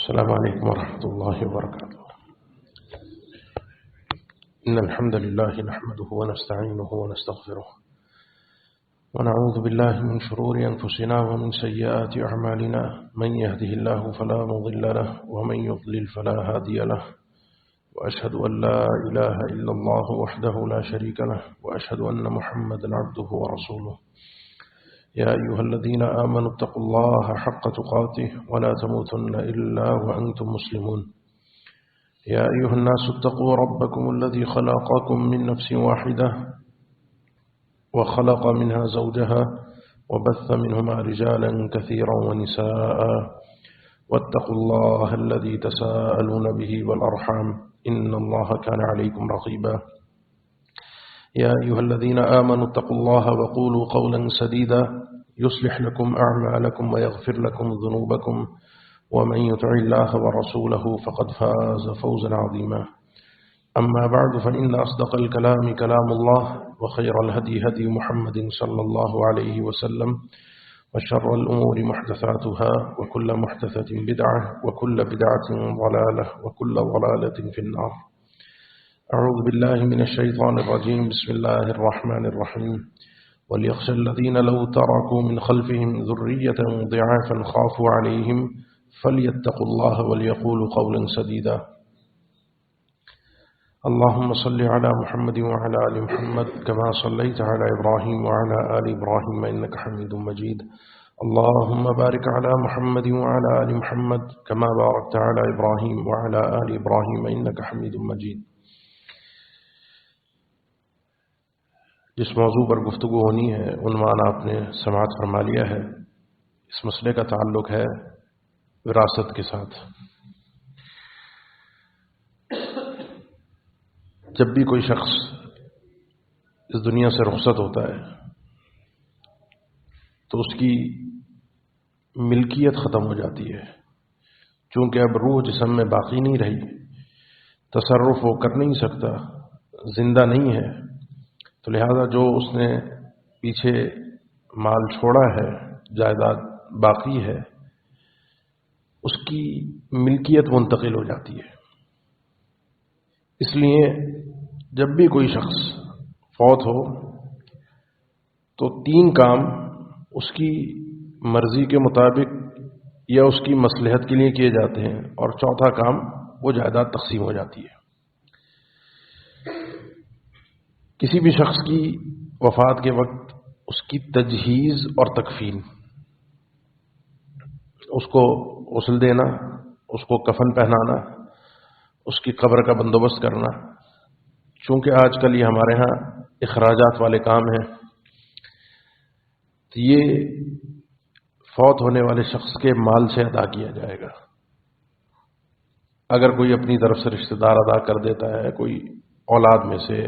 السلام عليكم ورحمة الله وبركاته. إن الحمد لله نحمده ونستعينه ونستغفره ونعوذ بالله من شرور أنفسنا ومن سيئات أعمالنا. من يهده الله فلا مضل له ومن يضلل فلا هادي له، وأشهد أن لا إله إلا الله وحده لا شريك له، وأشهد أن محمدا عبده ورسوله. يا أيها الذين آمنوا اتقوا الله حق تقاته ولا تموتن إلا وأنتم مسلمون. يا أيها الناس اتقوا ربكم الذي خلقكم من نفس واحدة وخلق منها زوجها وبث منهما رجالا كثيرا ونساء، واتقوا الله الذي تساءلون به والأرحام إن الله كان عليكم رقيبا. يا أيها الذين آمنوا اتقوا الله وقولوا قولا سديدا يصلح لكم أعمالكم ويغفر لكم ذنوبكم، ومن يطع الله ورسوله فقد فاز فوزا عظيما. أما بعد، فإن أصدق الكلام كلام الله، وخير الهدي هدي محمد صلى الله عليه وسلم، وشر الأمور محدثاتها، وكل محدثة بدعة، وكل بدعة ضلالة، وكل ضلالة في النار. أعوذ بالله من الشيطان الرجيم. بسم الله الرحمن الرحيم. وليخشى الذين لو تركوا من خلفهم ذرية ضعافا خافوا عليهم فليتقوا الله وليقولوا قولا سديدا. اللهم صل على محمد وعلى آل محمد كما صليت على إبراهيم وعلى آل إبراهيم إنك حميد مجيد. اللهم بارك على محمد وعلى آل محمد كما باركت على إبراهيم وعلى آل إبراهيم إنك حميد مجيد. جس موضوع پر گفتگو ہونی ہے عنوان آپ نے سماعت فرما لیا ہے. اس مسئلے کا تعلق ہے وراثت کے ساتھ. جب بھی کوئی شخص اس دنیا سے رخصت ہوتا ہے تو اس کی ملکیت ختم ہو جاتی ہے. چونکہ اب روح جسم میں باقی نہیں رہی، تصرف وہ کر نہیں سکتا، زندہ نہیں ہے، تو لہذا جو اس نے پیچھے مال چھوڑا ہے، جائیداد باقی ہے، اس کی ملکیت منتقل ہو جاتی ہے. اس لیے جب بھی کوئی شخص فوت ہو تو 3 کام اس کی مرضی کے مطابق یا اس کی مصلحت کے لیے کیے جاتے ہیں، اور چوتھا کام وہ جائیداد تقسیم ہو جاتی ہے. کسی بھی شخص کی وفات کے وقت اس کی تجہیز اور تکفین، اس کو غسل دینا، اس کو کفن پہنانا، اس کی قبر کا بندوبست کرنا. چونکہ آج کل یہ ہمارے ہاں اخراجات والے کام ہیں، تو یہ فوت ہونے والے شخص کے مال سے ادا کیا جائے گا. اگر کوئی اپنی طرف سے رشتہ دار ادا کر دیتا ہے، کوئی اولاد میں سے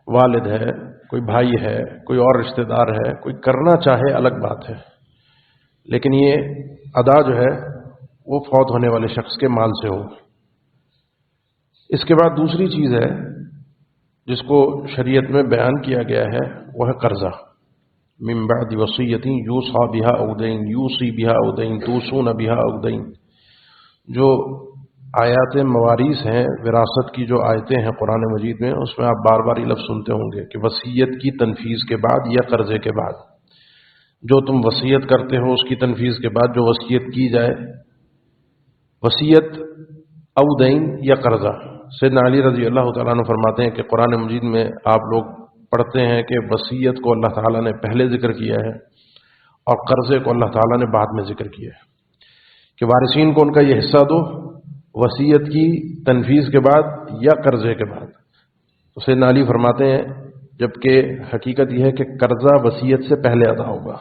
والد ہے، کوئی بھائی ہے، کوئی اور رشتہ دار ہے، کوئی کرنا چاہے الگ بات ہے، لیکن یہ ادا جو ہے وہ فوت ہونے والے شخص کے مال سے ہو. اس کے بعد دوسری چیز ہے جس کو شریعت میں بیان کیا گیا ہے، وہ ہے قرضہ. من بعد وصیۃ یوصی بہا او دین یوصی بہا او دین توصون بہا او دین. جو آیات مواریث ہیں، وراثت کی جو آیتیں ہیں قرآن مجید میں، اس میں آپ بار بار یہ لفظ سنتے ہوں گے کہ وصیت کی تنفیذ کے بعد یا قرضے کے بعد. جو تم وصیت کرتے ہو اس کی تنفیذ کے بعد جو وصیت کی جائے، وصیت او دین یا قرضہ. سیدنا علی رضی اللہ تعالیٰ عنہ فرماتے ہیں کہ قرآن مجید میں آپ لوگ پڑھتے ہیں کہ وصیت کو اللہ تعالیٰ نے پہلے ذکر کیا ہے اور قرضے کو اللہ تعالیٰ نے بعد میں ذکر کیا ہے، کہ وارثین کو ان کا یہ حصہ دو وصیت کی تنفیذ کے بعد یا قرضے کے بعد. تو سیدنا علی فرماتے ہیں جبکہ حقیقت یہ ہے کہ قرضہ وصیت سے پہلے ادا ہوگا.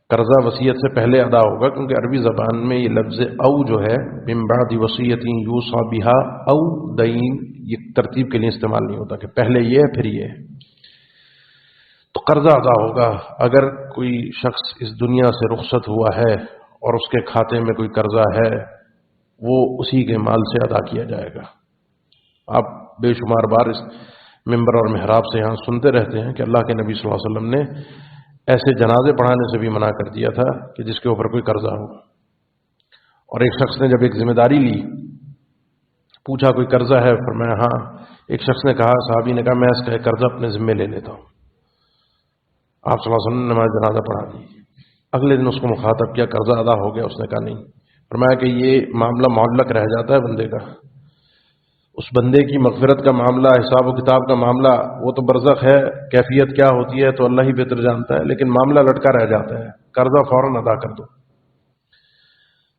قرضہ وصیت سے پہلے ادا ہوگا کیونکہ عربی زبان میں یہ لفظ او جو ہے من بعد وصیۃ یوصی بہا او دین، یہ ترتیب کے لیے استعمال نہیں ہوتا کہ پہلے یہ پھر یہ. تو قرضہ ادا ہوگا. اگر کوئی شخص اس دنیا سے رخصت ہوا ہے اور اس کے کھاتے میں کوئی قرضہ ہے، وہ اسی کے مال سے ادا کیا جائے گا. آپ بے شمار بار اس ممبر اور محراب سے یہاں سنتے رہتے ہیں کہ اللہ کے نبی صلی اللہ علیہ وسلم نے ایسے جنازے پڑھانے سے بھی منع کر دیا تھا کہ جس کے اوپر کوئی قرضہ ہو. اور ایک شخص نے جب ایک ذمہ داری لی، پوچھا کوئی قرضہ ہے؟ فرمایا ہاں۔ ایک شخص نے کہا، صحابی نے کہا میں اس کا قرضہ اپنے ذمے لے لیتا ہوں۔ آپ صلی اللہ علیہ وسلم نے نماز جنازہ پڑھا دی۔ اگلے دن اس کو مخاطب کیا، قرضہ ادا ہو گیا؟ اس نے کہا نہیں۔ فرمایا کہ یہ معاملہ معلق رہ جاتا ہے بندے کا، اس بندے کی مغفرت کا معاملہ، حساب و کتاب کا معاملہ، وہ تو برزخ ہے، کیفیت کیا ہوتی ہے تو اللہ ہی بہتر جانتا ہے، لیکن معاملہ لٹکا رہ جاتا ہے، قرضہ فوراً ادا کر دو۔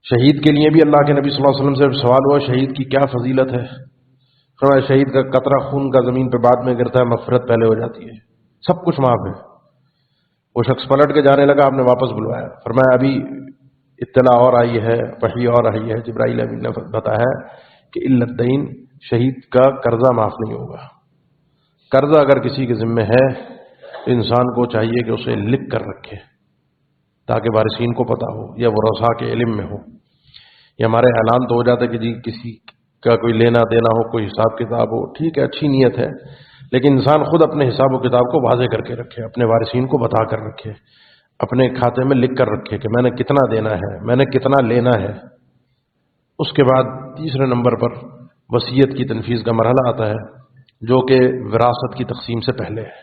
شہید کے لیے بھی اللہ کے نبی صلی اللہ علیہ وسلم سے سوال ہوا شہید کی کیا فضیلت ہے؟ فرمایا شہید کا قطرہ خون کا زمین پہ بعد میں گرتا ہے، مغفرت پہلے ہو جاتی ہے، سب کچھ معاف ہے۔ وہ شخص پلٹ کے جانے لگا، آپ نے واپس بلوایا، فرمایا ابھی اطلاع اور آئی ہے، وحی اور آئی ہے، جبرائیل امین نے بتایا کہ علت دین، شہید کا قرضہ معاف نہیں ہوگا۔ قرضہ اگر کسی کے ذمہ ہے تو انسان کو چاہیے کہ اسے لکھ کر رکھے تاکہ وارثین کو پتہ ہو، یا ورثاء کے علم میں ہو، یا ہمارے اعلان تو ہو جاتا ہے کہ جی کسی کا کوئی لینا دینا ہو، کوئی حساب کتاب ہو، ٹھیک ہے، اچھی نیت ہے، لیکن انسان خود اپنے حساب و کتاب کو واضح کر کے رکھے، اپنے وارثین کو بتا کر رکھے، اپنے کھاتے میں لکھ کر رکھے کہ میں نے کتنا دینا ہے، میں نے کتنا لینا ہے۔ اس کے بعد تیسرے نمبر پر وصیت کی تنفیذ کا مرحلہ آتا ہے، جو کہ وراثت کی تقسیم سے پہلے ہے۔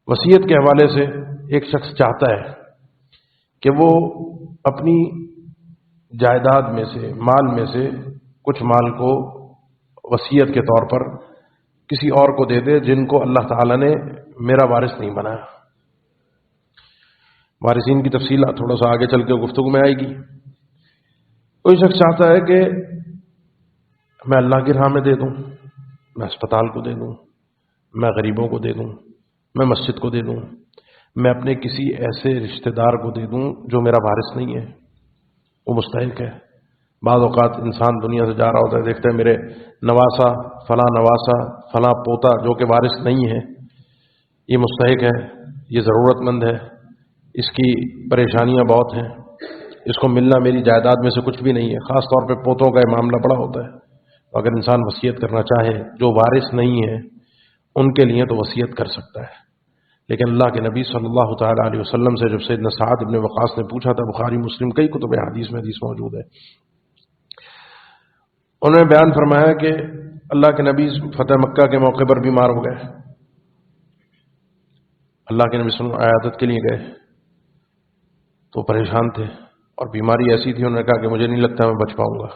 وصیت کے حوالے سے ایک شخص چاہتا ہے کہ وہ اپنی جائیداد میں سے، مال میں سے کچھ مال کو وصیت کے طور پر کسی اور کو دے دے جن کو اللہ تعالیٰ نے میرا وارث نہیں بنایا۔ وارثین کی تفصیلات تھوڑا سا آگے چل کے گفتگو میں آئے گی۔ کوئی شخص چاہتا ہے کہ میں اللہ کی راہ میں دے دوں، میں اسپتال کو دے دوں، میں غریبوں کو دے دوں، میں مسجد کو دے دوں، میں اپنے کسی ایسے رشتہ دار کو دے دوں جو میرا وارث نہیں ہے، وہ مستحق ہے۔ بعض اوقات انسان دنیا سے جا رہا ہوتا ہے، دیکھتا ہے میرے نواسا، فلاں پوتا جو کہ وارث نہیں ہے، یہ مستحق ہے، یہ ضرورت مند ہے، اس کی پریشانیاں بہت ہیں، اس کو ملنا میری جائیداد میں سے کچھ بھی نہیں ہے۔ خاص طور پہ پوتوں کا یہ معاملہ بڑا ہوتا ہے۔ اگر انسان وصیت کرنا چاہے جو وارث نہیں ہے ان کے لیے تو وصیت کر سکتا ہے، لیکن اللہ کے نبی صلی اللہ تعالی علیہ وسلم سے جب سیدنا سعد بن وقاص نے پوچھا تھا، بخاری مسلم کئی کتب حدیث میں حدیث موجود ہے، انہوں نے بیان فرمایا کہ اللہ کے نبی فتح مکہ کے موقع پر بیمار ہو گئے، اللہ کے نبی صلی اللہ علیہ وسلم عیادت کے لیے گئے تو پریشان تھے، اور بیماری ایسی تھی، انہوں نے کہا کہ مجھے نہیں لگتا میں بچ پاؤں گا،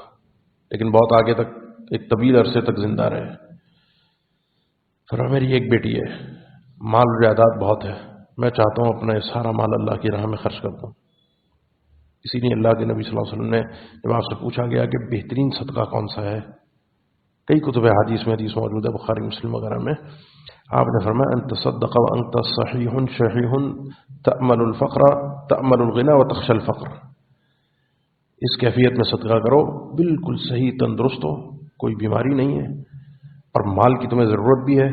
لیکن بہت آگے تک، ایک طویل عرصے تک زندہ رہے۔ پھر میری ایک بیٹی ہے، مال و جائیداد بہت ہے، میں چاہتا ہوں اپنا سارا مال اللہ کی راہ میں خرچ کر دوں۔ اسی لیے اللہ کے نبی صلی اللہ علیہ وسلم نے جب آپ سے پوچھا گیا کہ بہترین صدقہ کون سا ہے، کئی کتب حدیث میں حدیث موجود ہے، بخاری مسلم وغیرہ میں، آپ نے فرمایا ان تصدق وانت صحیح شحیح تأمل الفقر تأمل الغنى وتخشى الفقر، اس کیفیت میں صدقہ کرو، بالکل صحیح تندرست ہو، کوئی بیماری نہیں ہے، اور مال کی تمہیں ضرورت بھی ہے،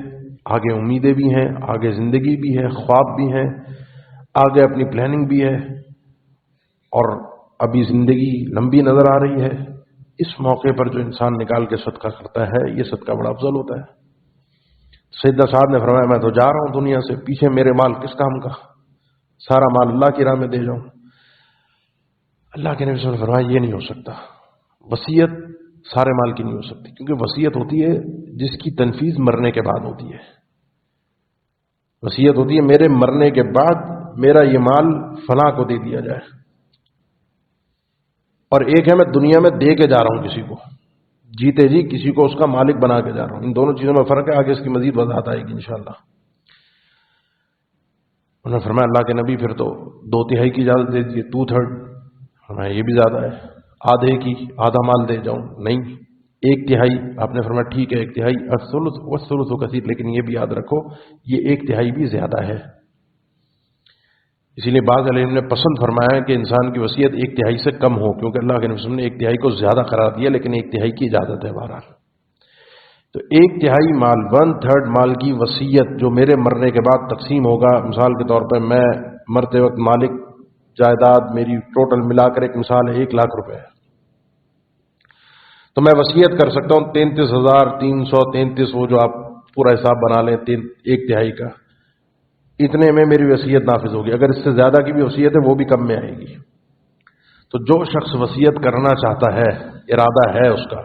آگے امیدیں بھی ہیں، آگے زندگی بھی ہے، خواب بھی ہیں، آگے اپنی پلاننگ بھی ہے، اور ابھی زندگی لمبی نظر آ رہی ہے۔ اس موقع پر جو انسان نکال کے صدقہ کرتا ہے، یہ صدقہ بڑا افضل ہوتا ہے۔ سیدنا سعد نے فرمایا میں تو جا رہا ہوں دنیا سے، پیچھے میرے مال کس کام کا، سارا مال اللہ کی راہ میں دے جاؤں۔ اللہ کے نبی صلی اللہ علیہ وسلم نے فرمایا یہ نہیں ہو سکتا، وصیت سارے مال کی نہیں ہو سکتی، کیونکہ وصیت ہوتی ہے جس کی تنفیذ مرنے کے بعد ہوتی ہے۔ وصیت ہوتی ہے میرے مرنے کے بعد میرا یہ مال فلاں کو دے دیا جائے، اور ایک ہے میں دنیا میں دے کے جا رہا ہوں کسی کو، جیتے جی کسی کو اس کا مالک بنا کے جا رہا ہوں۔ ان دونوں چیزوں میں فرق ہے، آگے اس کی مزید وضاحت آئے گی انشاءاللہ۔ انہوں نے فرمایا اللہ کے نبی پھر تو 2/3 کی اجازت دے دیجیے، 2/3۔ فرمایا یہ بھی زیادہ ہے، آدھے کی آدھا مال دے جاؤں؟ نہیں، 1/3۔ آپ نے فرمایا ٹھیک ہے 1/3، الثلث والثلث کثیر، لیکن یہ بھی یاد رکھو یہ 1/3 بھی زیادہ ہے۔ اسی لیے بعض علماء نے پسند فرمایا کہ انسان کی وصیت 1/3 سے کم ہو، کیونکہ اللہ کے نبی صلی اللہ علیہ وسلم نے 1/3 کو زیادہ قرار دیا، لیکن 1/3 کی اجازت ہے بہرحال۔ تو 1/3 مال، 1/3 مال کی وصیت جو میرے مرنے کے بعد تقسیم ہوگا، مثال کے طور پر میں مرتے وقت مالک جائیداد میری ٹوٹل ملا کر ایک مثال ہے 1 لاکھ روپے ہے، تو میں وصیت کر سکتا ہوں 33,333، وہ جو آپ پورا حساب بنا لیں 1/3 کا، اتنے میں میری وصیت نافذ ہوگی۔ اگر اس سے زیادہ کی بھی وصیت ہے وہ بھی کم میں آئے گی۔ تو جو شخص وصیت کرنا چاہتا ہے، ارادہ ہے اس کا،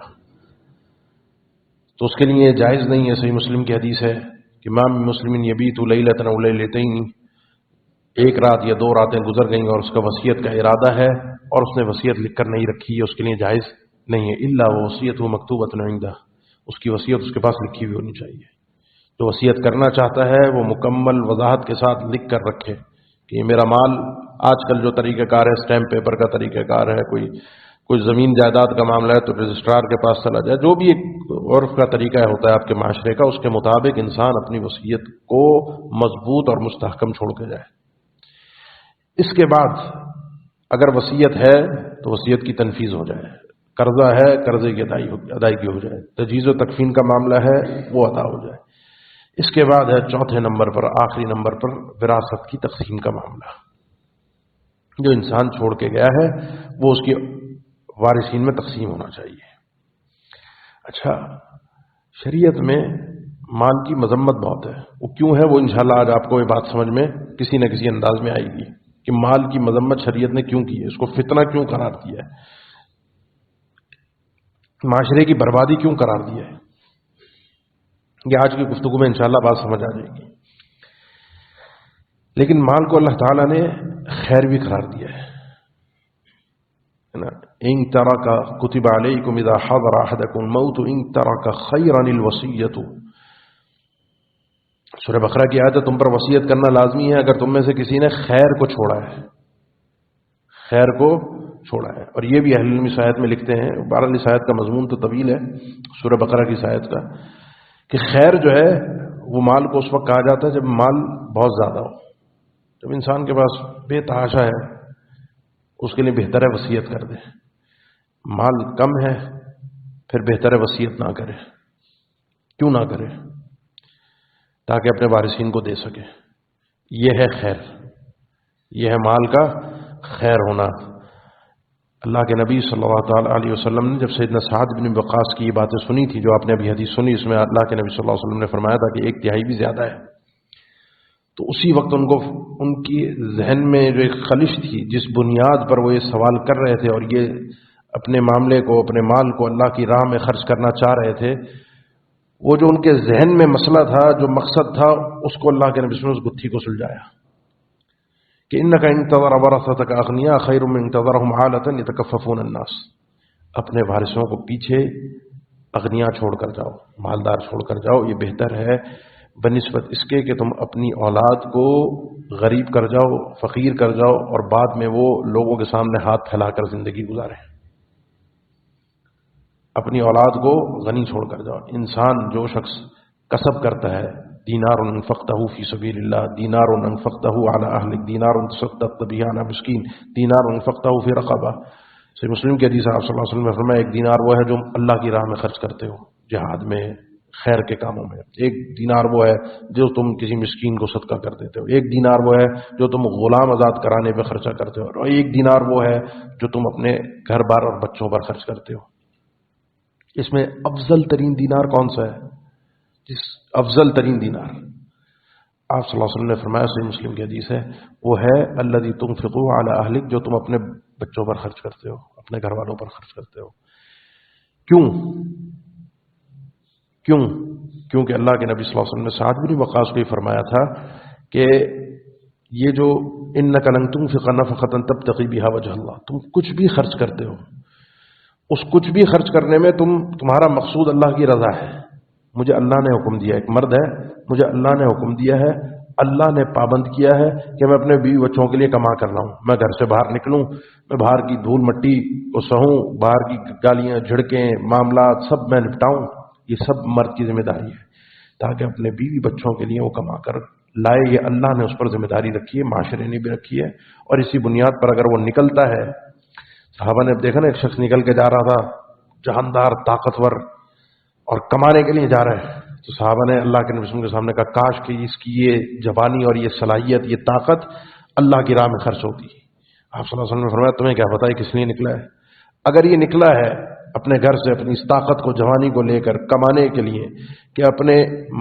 تو اس کے لیے جائز نہیں ہے. صحیح مسلم کی حدیث ہے کہ ما من مسلم یبیت لیلۃ او لیلتین، ایک رات یا دو راتیں گزر گئیں اور اس کا وصیت کا ارادہ ہے اور اس نے وصیت لکھ کر نہیں رکھی ہے، اس کے لیے جائز نہیں ہے. الا وصیتہ مکتوبۃ عندہ، اس کی وصیت اس کے پاس لکھی ہوئی ہونی چاہیے. جو وصیت کرنا چاہتا ہے وہ مکمل وضاحت کے ساتھ لکھ کر رکھے کہ یہ میرا مال، آج کل جو طریقہ کار ہے اسٹیمپ پیپر کا طریقہ کار ہے، کوئی زمین جائیداد کا معاملہ ہے تو رجسٹرار کے پاس چلا جائے، جو بھی ایک عرف کا طریقہ ہوتا ہے آپ کے معاشرے کا، اس کے مطابق انسان اپنی وصیت کو مضبوط اور مستحکم چھوڑ کے جائے. اس کے بعد اگر وصیت ہے تو وصیت کی تنفیذ ہو جائے، قرضہ ہے قرضے کی ادائیگی ہو جائے، تجہیز و تکفین کا معاملہ ہے وہ ادا ہو جائے. اس کے بعد ہے چوتھے نمبر پر، آخری نمبر پر، وراثت کی تقسیم کا معاملہ. جو انسان چھوڑ کے گیا ہے وہ اس کی وارثین میں تقسیم ہونا چاہیے. اچھا، شریعت میں مال کی مذمت بہت ہے. وہ کیوں ہے؟ وہ انشاءاللہ آج آپ کو یہ بات سمجھ میں کسی نہ کسی انداز میں آئے گی کہ مال کی مذمت شریعت نے کیوں کی ہے، اس کو فتنہ کیوں قرار دیا ہے، معاشرے کی بربادی کیوں قرار دیا ہے. یہ آج کی گفتگو میں انشاءاللہ بات سمجھ آ جائے گی. لیکن مال کو اللہ تعالیٰ نے خیر بھی قرار دیا ہے. ان ترک کتب علیکم اذا حضر احدکم الموت ان ترک خیرا الوصیۃ. سورہ بقرہ کی آیت ہے، تم پر وصیت کرنا لازمی ہے اگر تم میں سے کسی نے خیر کو چھوڑا ہے، خیر کو چھوڑا ہے. اور یہ بھی اہل علم اس آیت میں لکھتے ہیں، بہرحال اس آیت کا مضمون تو طویل ہے سورہ بقرہ کی اس آیت کا، کہ خیر جو ہے وہ مال کو اس وقت کہا جاتا ہے جب مال بہت زیادہ ہو. جب انسان کے پاس بے تحاشا ہے اس کے لیے بہتر ہے وصیت کر دے. مال کم ہے پھر بہتر ہے وصیت نہ کرے. کیوں نہ کرے؟ تاکہ اپنے وارثین کو دے سکے. یہ ہے خیر، یہ ہے مال کا خیر ہونا. اللہ کے نبی صلی اللہ تعالیٰ علیہ وسلم نے جب سیدنا سعد بن وقاص کی یہ باتیں سنی تھی، جو آپ نے ابھی حدیث سنی، اس میں اللہ کے نبی صلی اللہ علیہ وسلم نے فرمایا تھا کہ 1/3 بھی زیادہ ہے. تو اسی وقت ان کی ذہن میں جو ایک خلش تھی، جس بنیاد پر وہ یہ سوال کر رہے تھے اور یہ اپنے معاملے کو، اپنے مال کو اللہ کی راہ میں خرچ کرنا چاہ رہے تھے، وہ جو ان کے ذہن میں مسئلہ تھا، جو مقصد تھا، اس کو اللہ کے نبی صلی اللہ علیہ وسلم اس گتھی کو سلجھایا کہ انک ان تذر ورثتک اغنیاء خیر من تذرهم عالۃ یتکففون الناس. اپنے وارثوں کو پیچھے اغنیاء چھوڑ کر جاؤ، مالدار چھوڑ کر جاؤ، یہ بہتر ہے بنسبت اس کے کہ تم اپنی اولاد کو غریب کر جاؤ، فقیر کر جاؤ اور بعد میں وہ لوگوں کے سامنے ہاتھ پھیلا کر زندگی گزاریں. اپنی اولاد کو غنی چھوڑ کر جاؤ. انسان جو شخص کسب کرتا ہے، دینار انفقتہ فی سبیل اللہ، دینار انفقتہ علی اہلک، دینار تصدقت بہ علی مسکین، دینار انفقتہ فی رقبہ. صحیح مسلم کی حدیث آپ صلی اللہ علیہ وسلم نے فرمایا 1 دینار وہ ہے جو اللہ کی راہ میں خرچ کرتے ہو، جہاد میں، خیر کے کاموں میں. 1 دینار وہ ہے جو تم کسی مسکین کو صدقہ کر دیتے ہو. 1 دینار وہ ہے جو تم غلام آزاد کرانے پہ خرچہ کرتے ہو. اور 1 دینار وہ ہے جو تم اپنے گھر بار اور بچوں پر خرچ کرتے ہو. اس میں افضل ترین دینار کون سا ہے؟ جس افضل ترین دینار آپ صلی اللہ علیہ وسلم نے فرمایا، صحیح مسلم کی حدیث ہے، وہ ہے الذی تنفق علی اہلک، جو تم اپنے بچوں پر خرچ کرتے ہو، اپنے گھر والوں پر خرچ کرتے ہو. کیوں؟ کیونکہ اللہ کے نبی صلی اللہ علیہ وسلم نے سعد بن وقاص کو یہ فرمایا تھا کہ یہ جو انک لن تنفق نفقۃ تبتغی بها وجہ اللہ، تم کچھ بھی خرچ کرتے ہو، اس کچھ بھی خرچ کرنے میں تمہارا مقصود اللہ کی رضا ہے. مجھے اللہ نے حکم دیا، ایک مرد ہے، مجھے اللہ نے حکم دیا ہے، اللہ نے پابند کیا ہے کہ میں اپنے بیوی بچوں کے لیے کما کر لاؤں، میں گھر سے باہر نکلوں، میں باہر کی دھول مٹی کو سہوں، باہر کی گالیاں جھڑکیں معاملات سب میں نپٹاؤں. یہ سب مرد کی ذمہ داری ہے تاکہ اپنے بیوی بچوں کے لیے وہ کما کر لائے. یہ اللہ نے اس پر ذمہ داری رکھی ہے، معاشرے نے بھی رکھی ہے. اور اسی بنیاد پر اگر وہ نکلتا ہے، صحابہ نے دیکھا نا، ایک شخص نکل کے جا رہا تھا، جاندار، طاقتور، اور کمانے کے لیے جا رہا ہے، تو صحابہ نے اللہ کے نبی کے سامنے کہا کاش کہ اس کی یہ جوانی اور یہ صلاحیت، یہ طاقت اللہ کی راہ میں خرچ ہوتی. آپ صلی اللہ علیہ وسلم نے فرمایا تمہیں کیا پتہ ہے کس لیے نکلا ہے؟ اگر یہ نکلا ہے اپنے گھر سے اپنی اس طاقت کو، جوانی کو لے کر کمانے کے لیے کہ اپنے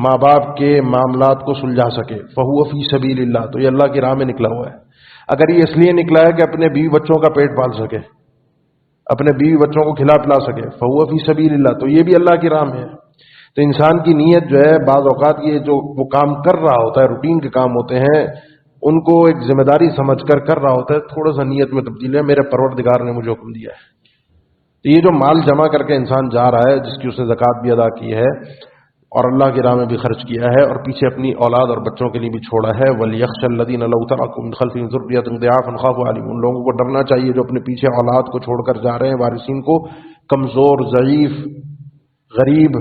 ماں باپ کے معاملات کو سلجھا سکے، فہو فی سبیل اللہ، تو یہ اللہ کی راہ میں نکلا ہوا ہے۔ اگر یہ اس لیے نکلا ہے کہ اپنے بیوی بچوں کا پیٹ پال سکے، اپنے بیوی بچوں کو کھلا پلا سکے، فہو فی سبیل اللہ، تو یہ بھی اللہ کی راہ میں ہے۔ تو انسان کی نیت جو ہے، بعض اوقات یہ جو وہ کام کر رہا ہوتا ہے، روٹین کے کام ہوتے ہیں، ان کو ایک ذمہ داری سمجھ کر رہا ہوتا ہے، تھوڑا سا نیت میں تبدیلی ہے، میرے پروردگار نے مجھے حکم دیا ہے۔ تو یہ جو مال جمع کر کے انسان جا رہا ہے، جس کی اس نے زکوٰۃ بھی ادا کی ہے اور اللہ کی راہ میں بھی خرچ کیا ہے، اور پیچھے اپنی اولاد اور بچوں کے لیے بھی چھوڑا ہے، وَلْيَخْشَ الَّذِينَ لَوْ تَرَكُوا مِنْ خَلْفِهِمْ ذُرِّيَّةً ضِعَافًا خَافُوا عَلَيْهِمْ، ان لوگوں کو ڈرنا چاہیے جو اپنے پیچھے اولاد کو چھوڑ کر جا رہے ہیں، وارثین کو، کمزور، ضعیف، غریب،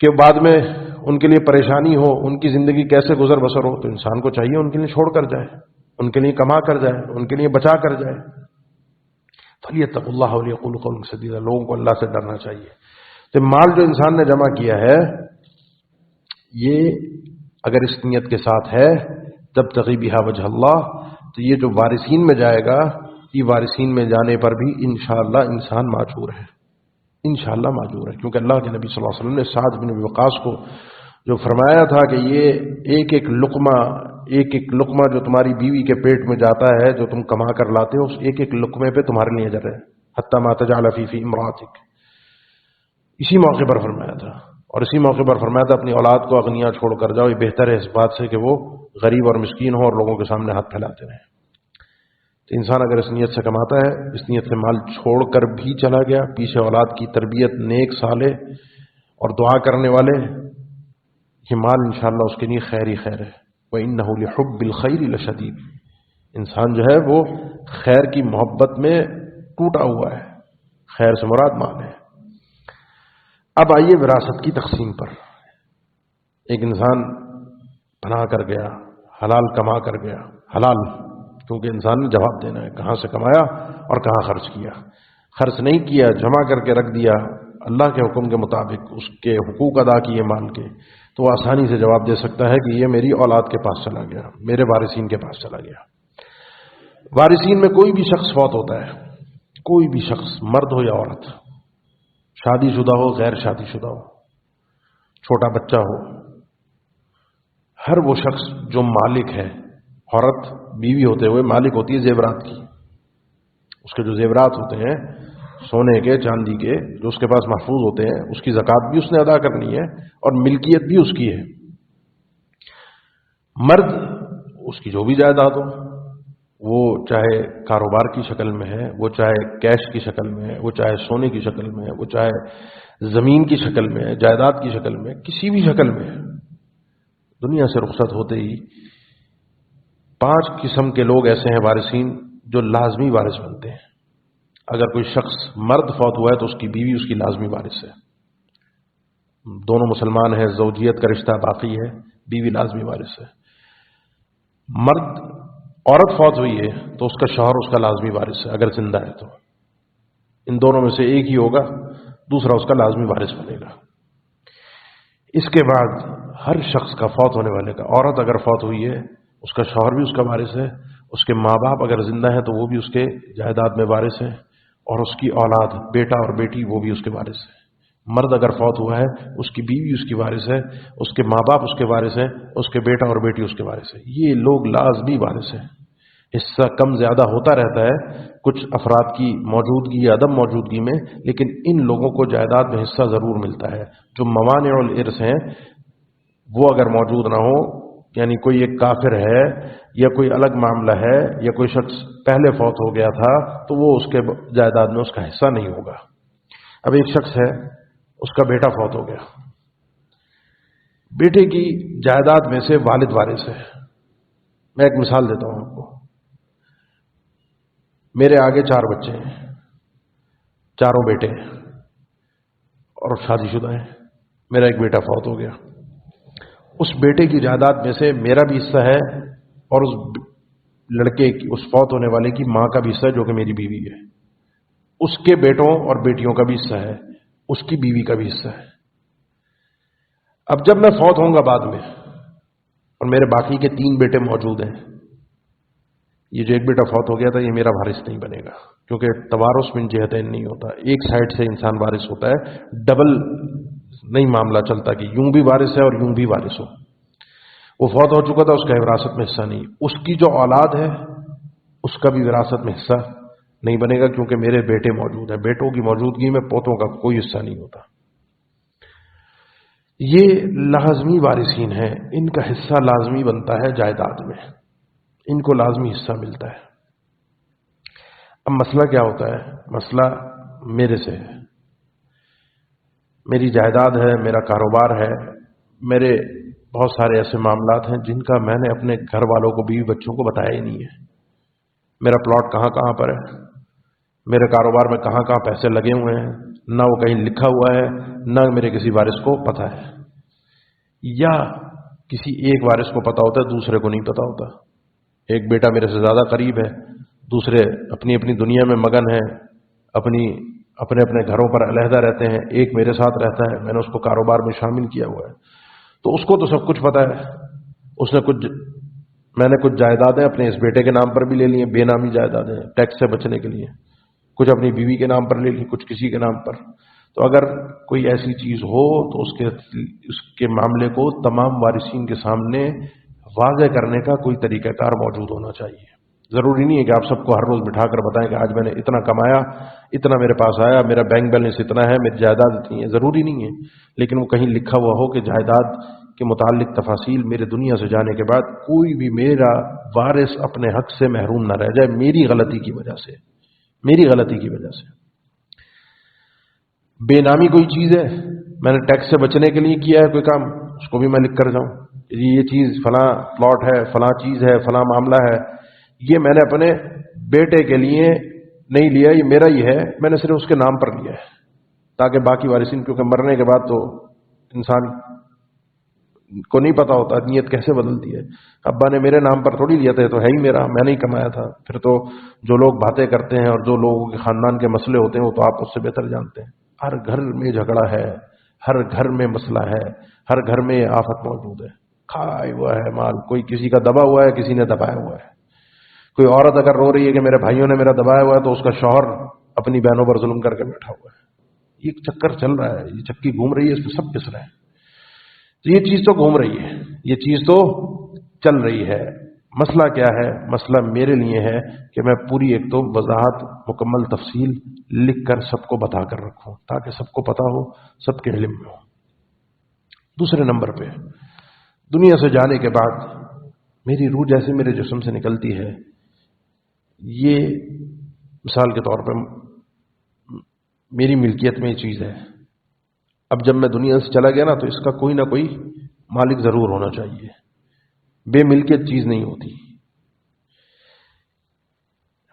کہ بعد میں ان کے لیے پریشانی ہو، ان کی زندگی کیسے گزر بسر ہو، تو انسان کو چاہیے ان کے لیے چھوڑ کر جائے، ان کے لیے کما کر جائے، ان کے لیے بچا کر جائے۔ فَلْيَتَّقُوا اللَّهَ وَلْيَقُولُوا قَوْلًا سَدِيدًا، لوگوں کو اللہ سے ڈرنا چاہیے۔ تو مال جو انسان نے جمع کیا ہے، یہ اگر اس نیت کے ساتھ ہے تب تغی بہا وجہ اللہ، تو یہ جو وارثین میں جائے گا، یہ وارثین میں جانے پر بھی انشاءاللہ انسان معذور ہے، انشاءاللہ معذور ہے، کیونکہ اللہ کے نبی صلی اللہ علیہ وسلم نے سعد بن ابی وقاص کو جو فرمایا تھا کہ یہ ایک ایک لقمہ جو تمہاری بیوی کے پیٹ میں جاتا ہے، جو تم کما کر لاتے ہو، اس ایک ایک لقمے پہ تمہارے لیے اجر ہے، حتی ما تجعل فی امراتک، اسی موقع پر فرمایا تھا۔ اور اسی موقع پر فرمایا تھا اپنی اولاد کو اغنیا چھوڑ کر جاؤ، یہ بہتر ہے اس بات سے کہ وہ غریب اور مسکین ہو اور لوگوں کے سامنے ہاتھ پھیلاتے رہیں۔ تو انسان اگر اس نیت سے کماتا ہے، اس نیت سے مال چھوڑ کر بھی چلا گیا، پیچھے اولاد کی تربیت، نیک صالح اور دعا کرنے والے، یہ مال انشاءاللہ اس کے لیے خیر ہی خیر ہے۔ وَإِنَّهُ لِحُبِّ الْخَيْرِ لَشَدِيدٌ، انسان جو ہے وہ خیر کی محبت میں ٹوٹا ہوا ہے، خیر سے مراد مال ہے۔ اب آئیے وراثت کی تقسیم پر۔ ایک انسان بنا کر گیا، حلال کما کر گیا، حلال، کیونکہ انسان نے جواب دینا ہے کہاں سے کمایا اور کہاں خرچ کیا۔ خرچ نہیں کیا، جمع کر کے رکھ دیا اللہ کے حکم کے مطابق، اس کے حقوق ادا کیے مال کے، تو وہ آسانی سے جواب دے سکتا ہے کہ یہ میری اولاد کے پاس چلا گیا، میرے وارثین کے پاس چلا گیا۔ وارثین میں کوئی بھی شخص فوت ہوتا ہے، کوئی بھی شخص، مرد ہو یا عورت، شادی شدہ ہو، غیر شادی شدہ ہو، چھوٹا بچہ ہو، ہر وہ شخص جو مالک ہے، عورت بیوی ہوتے ہوئے مالک ہوتی ہے زیورات کی، اس کے جو زیورات ہوتے ہیں سونے کے، چاندی کے، جو اس کے پاس محفوظ ہوتے ہیں، اس کی زکوٰۃ بھی اس نے ادا کرنی ہے اور ملکیت بھی اس کی ہے۔ مرد، اس کی جو بھی جائیداد ہو، وہ چاہے کاروبار کی شکل میں ہے، وہ چاہے کیش کی شکل میں ہے، وہ چاہے سونے کی شکل میں ہے، وہ چاہے زمین کی شکل میں ہے، جائیداد کی شکل میں، کسی بھی شکل میں ہے، دنیا سے رخصت ہوتے ہی 5 قسم کے لوگ ایسے ہیں وارثین جو لازمی وارث بنتے ہیں۔ اگر کوئی شخص مرد فوت ہوا ہے تو اس کی بیوی اس کی لازمی وارث ہے، دونوں مسلمان ہیں، زوجیت کا رشتہ باقی ہے، بیوی لازمی وارث ہے۔ عورت فوت ہوئی ہے تو اس کا شوہر اس کا لازمی وارث ہے، اگر زندہ ہے تو ان دونوں میں سے ایک ہی ہوگا، دوسرا اس کا لازمی وارث بنے گا۔ اس کے بعد ہر شخص کا، فوت ہونے والے کا، عورت اگر فوت ہوئی ہے اس کا شوہر بھی اس کا وارث ہے، اس کے ماں باپ اگر زندہ ہے تو وہ بھی اس کے جائیداد میں وارث ہیں، اور اس کی اولاد، بیٹا اور بیٹی، وہ بھی اس کے وارث ہیں۔ مرد اگر فوت ہوا ہے اس کی بیوی اس کی وارث ہے، اس کے ماں باپ اس کے وارث ہیں، اس کے بیٹا اور بیٹی اس کے وارث ہیں، یہ لوگ لازمی وارث ہیں۔ حصہ کم زیادہ ہوتا رہتا ہے کچھ افراد کی موجودگی یا عدم موجودگی میں، لیکن ان لوگوں کو جائیداد میں حصہ ضرور ملتا ہے۔ جو موانع الارث ہیں وہ اگر موجود نہ ہو، یعنی کوئی ایک کافر ہے یا کوئی الگ معاملہ ہے یا کوئی شخص پہلے فوت ہو گیا تھا، تو وہ اس کے جائیداد میں اس کا حصہ نہیں ہوگا۔ اب ایک شخص ہے، اس کا بیٹا فوت ہو گیا، بیٹے کی جائیداد میں سے والد وارث ہے۔ میں ایک مثال دیتا ہوں آپ کو، میرے آگے 4 بچے ہیں، چاروں بیٹے ہیں اور شادی شدہ ہیں، میرا ایک بیٹا فوت ہو گیا، اس بیٹے کی جائیداد میں سے میرا بھی حصہ ہے اور اس لڑکے کی، اس فوت ہونے والے کی ماں کا بھی حصہ ہے جو کہ میری بیوی ہے، اس کے بیٹوں اور بیٹیوں کا بھی حصہ ہے، اس کی بیوی کا بھی حصہ ہے۔ اب جب میں فوت ہوں گا بعد میں اور میرے باقی کے 3 بیٹے موجود ہیں، یہ جو ایک بیٹا فوت ہو گیا تھا یہ میرا وارث نہیں بنے گا، کیونکہ توارث من جہتین نہیں ہوتا، ایک سائڈ سے انسان وارث ہوتا ہے، ڈبل نہیں معاملہ چلتا کہ یوں بھی وارث ہے اور یوں بھی وارث ہو۔ وہ فوت ہو چکا تھا، اس کا وراثت میں حصہ نہیں، اس کی جو اولاد ہے اس کا بھی وراثت میں حصہ نہیں بنے گا، کیونکہ میرے بیٹے موجود ہیں، بیٹوں کی موجودگی میں پوتوں کا کوئی حصہ نہیں ہوتا۔ یہ لازمی وارثین ہیں، ان کا حصہ لازمی بنتا ہے جائیداد میں، ان کو لازمی حصہ ملتا ہے۔ اب مسئلہ کیا ہوتا ہے؟ مسئلہ میرے سے ہے، میری جائیداد ہے، میرا کاروبار ہے، میرے بہت سارے ایسے معاملات ہیں جن کا میں نے اپنے گھر والوں کو، بیوی بچوں کو بتایا ہی نہیں ہے۔ میرا پلاٹ کہاں کہاں پر ہے، میرے کاروبار میں کہاں کہاں پیسے لگے ہوئے ہیں، نہ وہ کہیں لکھا ہوا ہے، نہ میرے کسی وارث کو پتہ ہے، یا کسی ایک وارث کو پتہ ہوتا ہے، دوسرے کو نہیں پتہ ہوتا۔ ایک بیٹا میرے سے زیادہ قریب ہے، دوسرے اپنی اپنی دنیا میں مگن ہیں، اپنے اپنے گھروں پر علیحدہ رہتے ہیں، ایک میرے ساتھ رہتا ہے، میں نے اس کو کاروبار میں شامل کیا ہوا ہے، تو اس کو تو سب کچھ پتہ ہے۔ میں نے کچھ جائیدادیں اپنے اس بیٹے کے نام پر بھی لے لی ہیں، بے نامی جائیدادیں، ٹیکس سے بچنے کے لیے، کچھ اپنی بیوی کے نام پر لے لی، کچھ کسی کے نام پر۔ تو اگر کوئی ایسی چیز ہو تو اس کے معاملے کو تمام وارثین کے سامنے واضح کرنے کا کوئی طریقہ کار موجود ہونا چاہیے۔ ضروری نہیں ہے کہ آپ سب کو ہر روز بٹھا کر بتائیں کہ آج میں نے اتنا کمایا، اتنا میرے پاس آیا، میرا بینک بیلنس اتنا ہے، میری جائیداد اتنی ہے، ضروری نہیں ہے، لیکن وہ کہیں لکھا ہوا ہو کہ جائیداد کے متعلق تفاصیل میرے دنیا سے جانے کے بعد کوئی بھی میرا وارث اپنے حق سے محروم نہ رہ جائے، میری غلطی کی وجہ سے، میری غلطی کی وجہ سے۔ بے نامی کوئی چیز ہے، میں نے ٹیکس سے بچنے کے لیے کیا ہے کوئی کام، اس کو بھی میں لکھ کر جاؤں، یہ چیز فلاں پلاٹ ہے، فلاں چیز ہے، فلاں معاملہ ہے، یہ میں نے اپنے بیٹے کے لیے نہیں لیا، یہ میرا ہی ہے، میں نے صرف اس کے نام پر لیا ہے، تاکہ باقی وارثین، کیونکہ مرنے کے بعد تو انسان کو نہیں پتا ہوتا نیت کیسے بدلتی ہے۔ ابا نے میرے نام پر تھوڑی لیا تھا، تو ہے ہی میرا، میں نہیں کمایا تھا۔ پھر تو جو لوگ باتیں کرتے ہیں اور جو لوگوں کے خاندان کے مسئلے ہوتے ہیں وہ تو آپ اس سے بہتر جانتے ہیں۔ ہر گھر میں جھگڑا ہے، ہر گھر میں مسئلہ ہے، ہر گھر میں آفت موجود ہے، کھایا ہوا ہے مال، کوئی کسی کا دبا ہوا ہے، کسی نے دبایا ہوا ہے۔ کوئی عورت اگر رو رہی ہے کہ میرے بھائیوں نے میرا دبایا ہوا ہے، تو اس کا شوہر اپنی بہنوں پر ظلم کر کے بیٹھا ہوا ہے۔ یہ چکر چل رہا ہے، یہ چکی گھوم رہی ہے، اس پہ سب پس رہے ہیں۔ تو یہ چیز تو گھوم رہی ہے، یہ چیز تو چل رہی ہے۔ مسئلہ کیا ہے؟ مسئلہ میرے لیے ہے کہ میں پوری ایک تو وضاحت، مکمل تفصیل لکھ کر سب کو بتا کر رکھوں، تاکہ سب کو پتا ہو، سب کے علم میں ہو۔ دوسرے نمبر پہ، دنیا سے جانے کے بعد میری روح جیسے میرے جسم سے نکلتی ہے، یہ مثال کے طور پر میری ملکیت میں یہ چیز ہے۔ اب جب میں دنیا سے چلا گیا نا، تو اس کا کوئی نہ کوئی مالک ضرور ہونا چاہیے، بے ملکیت چیز نہیں ہوتی۔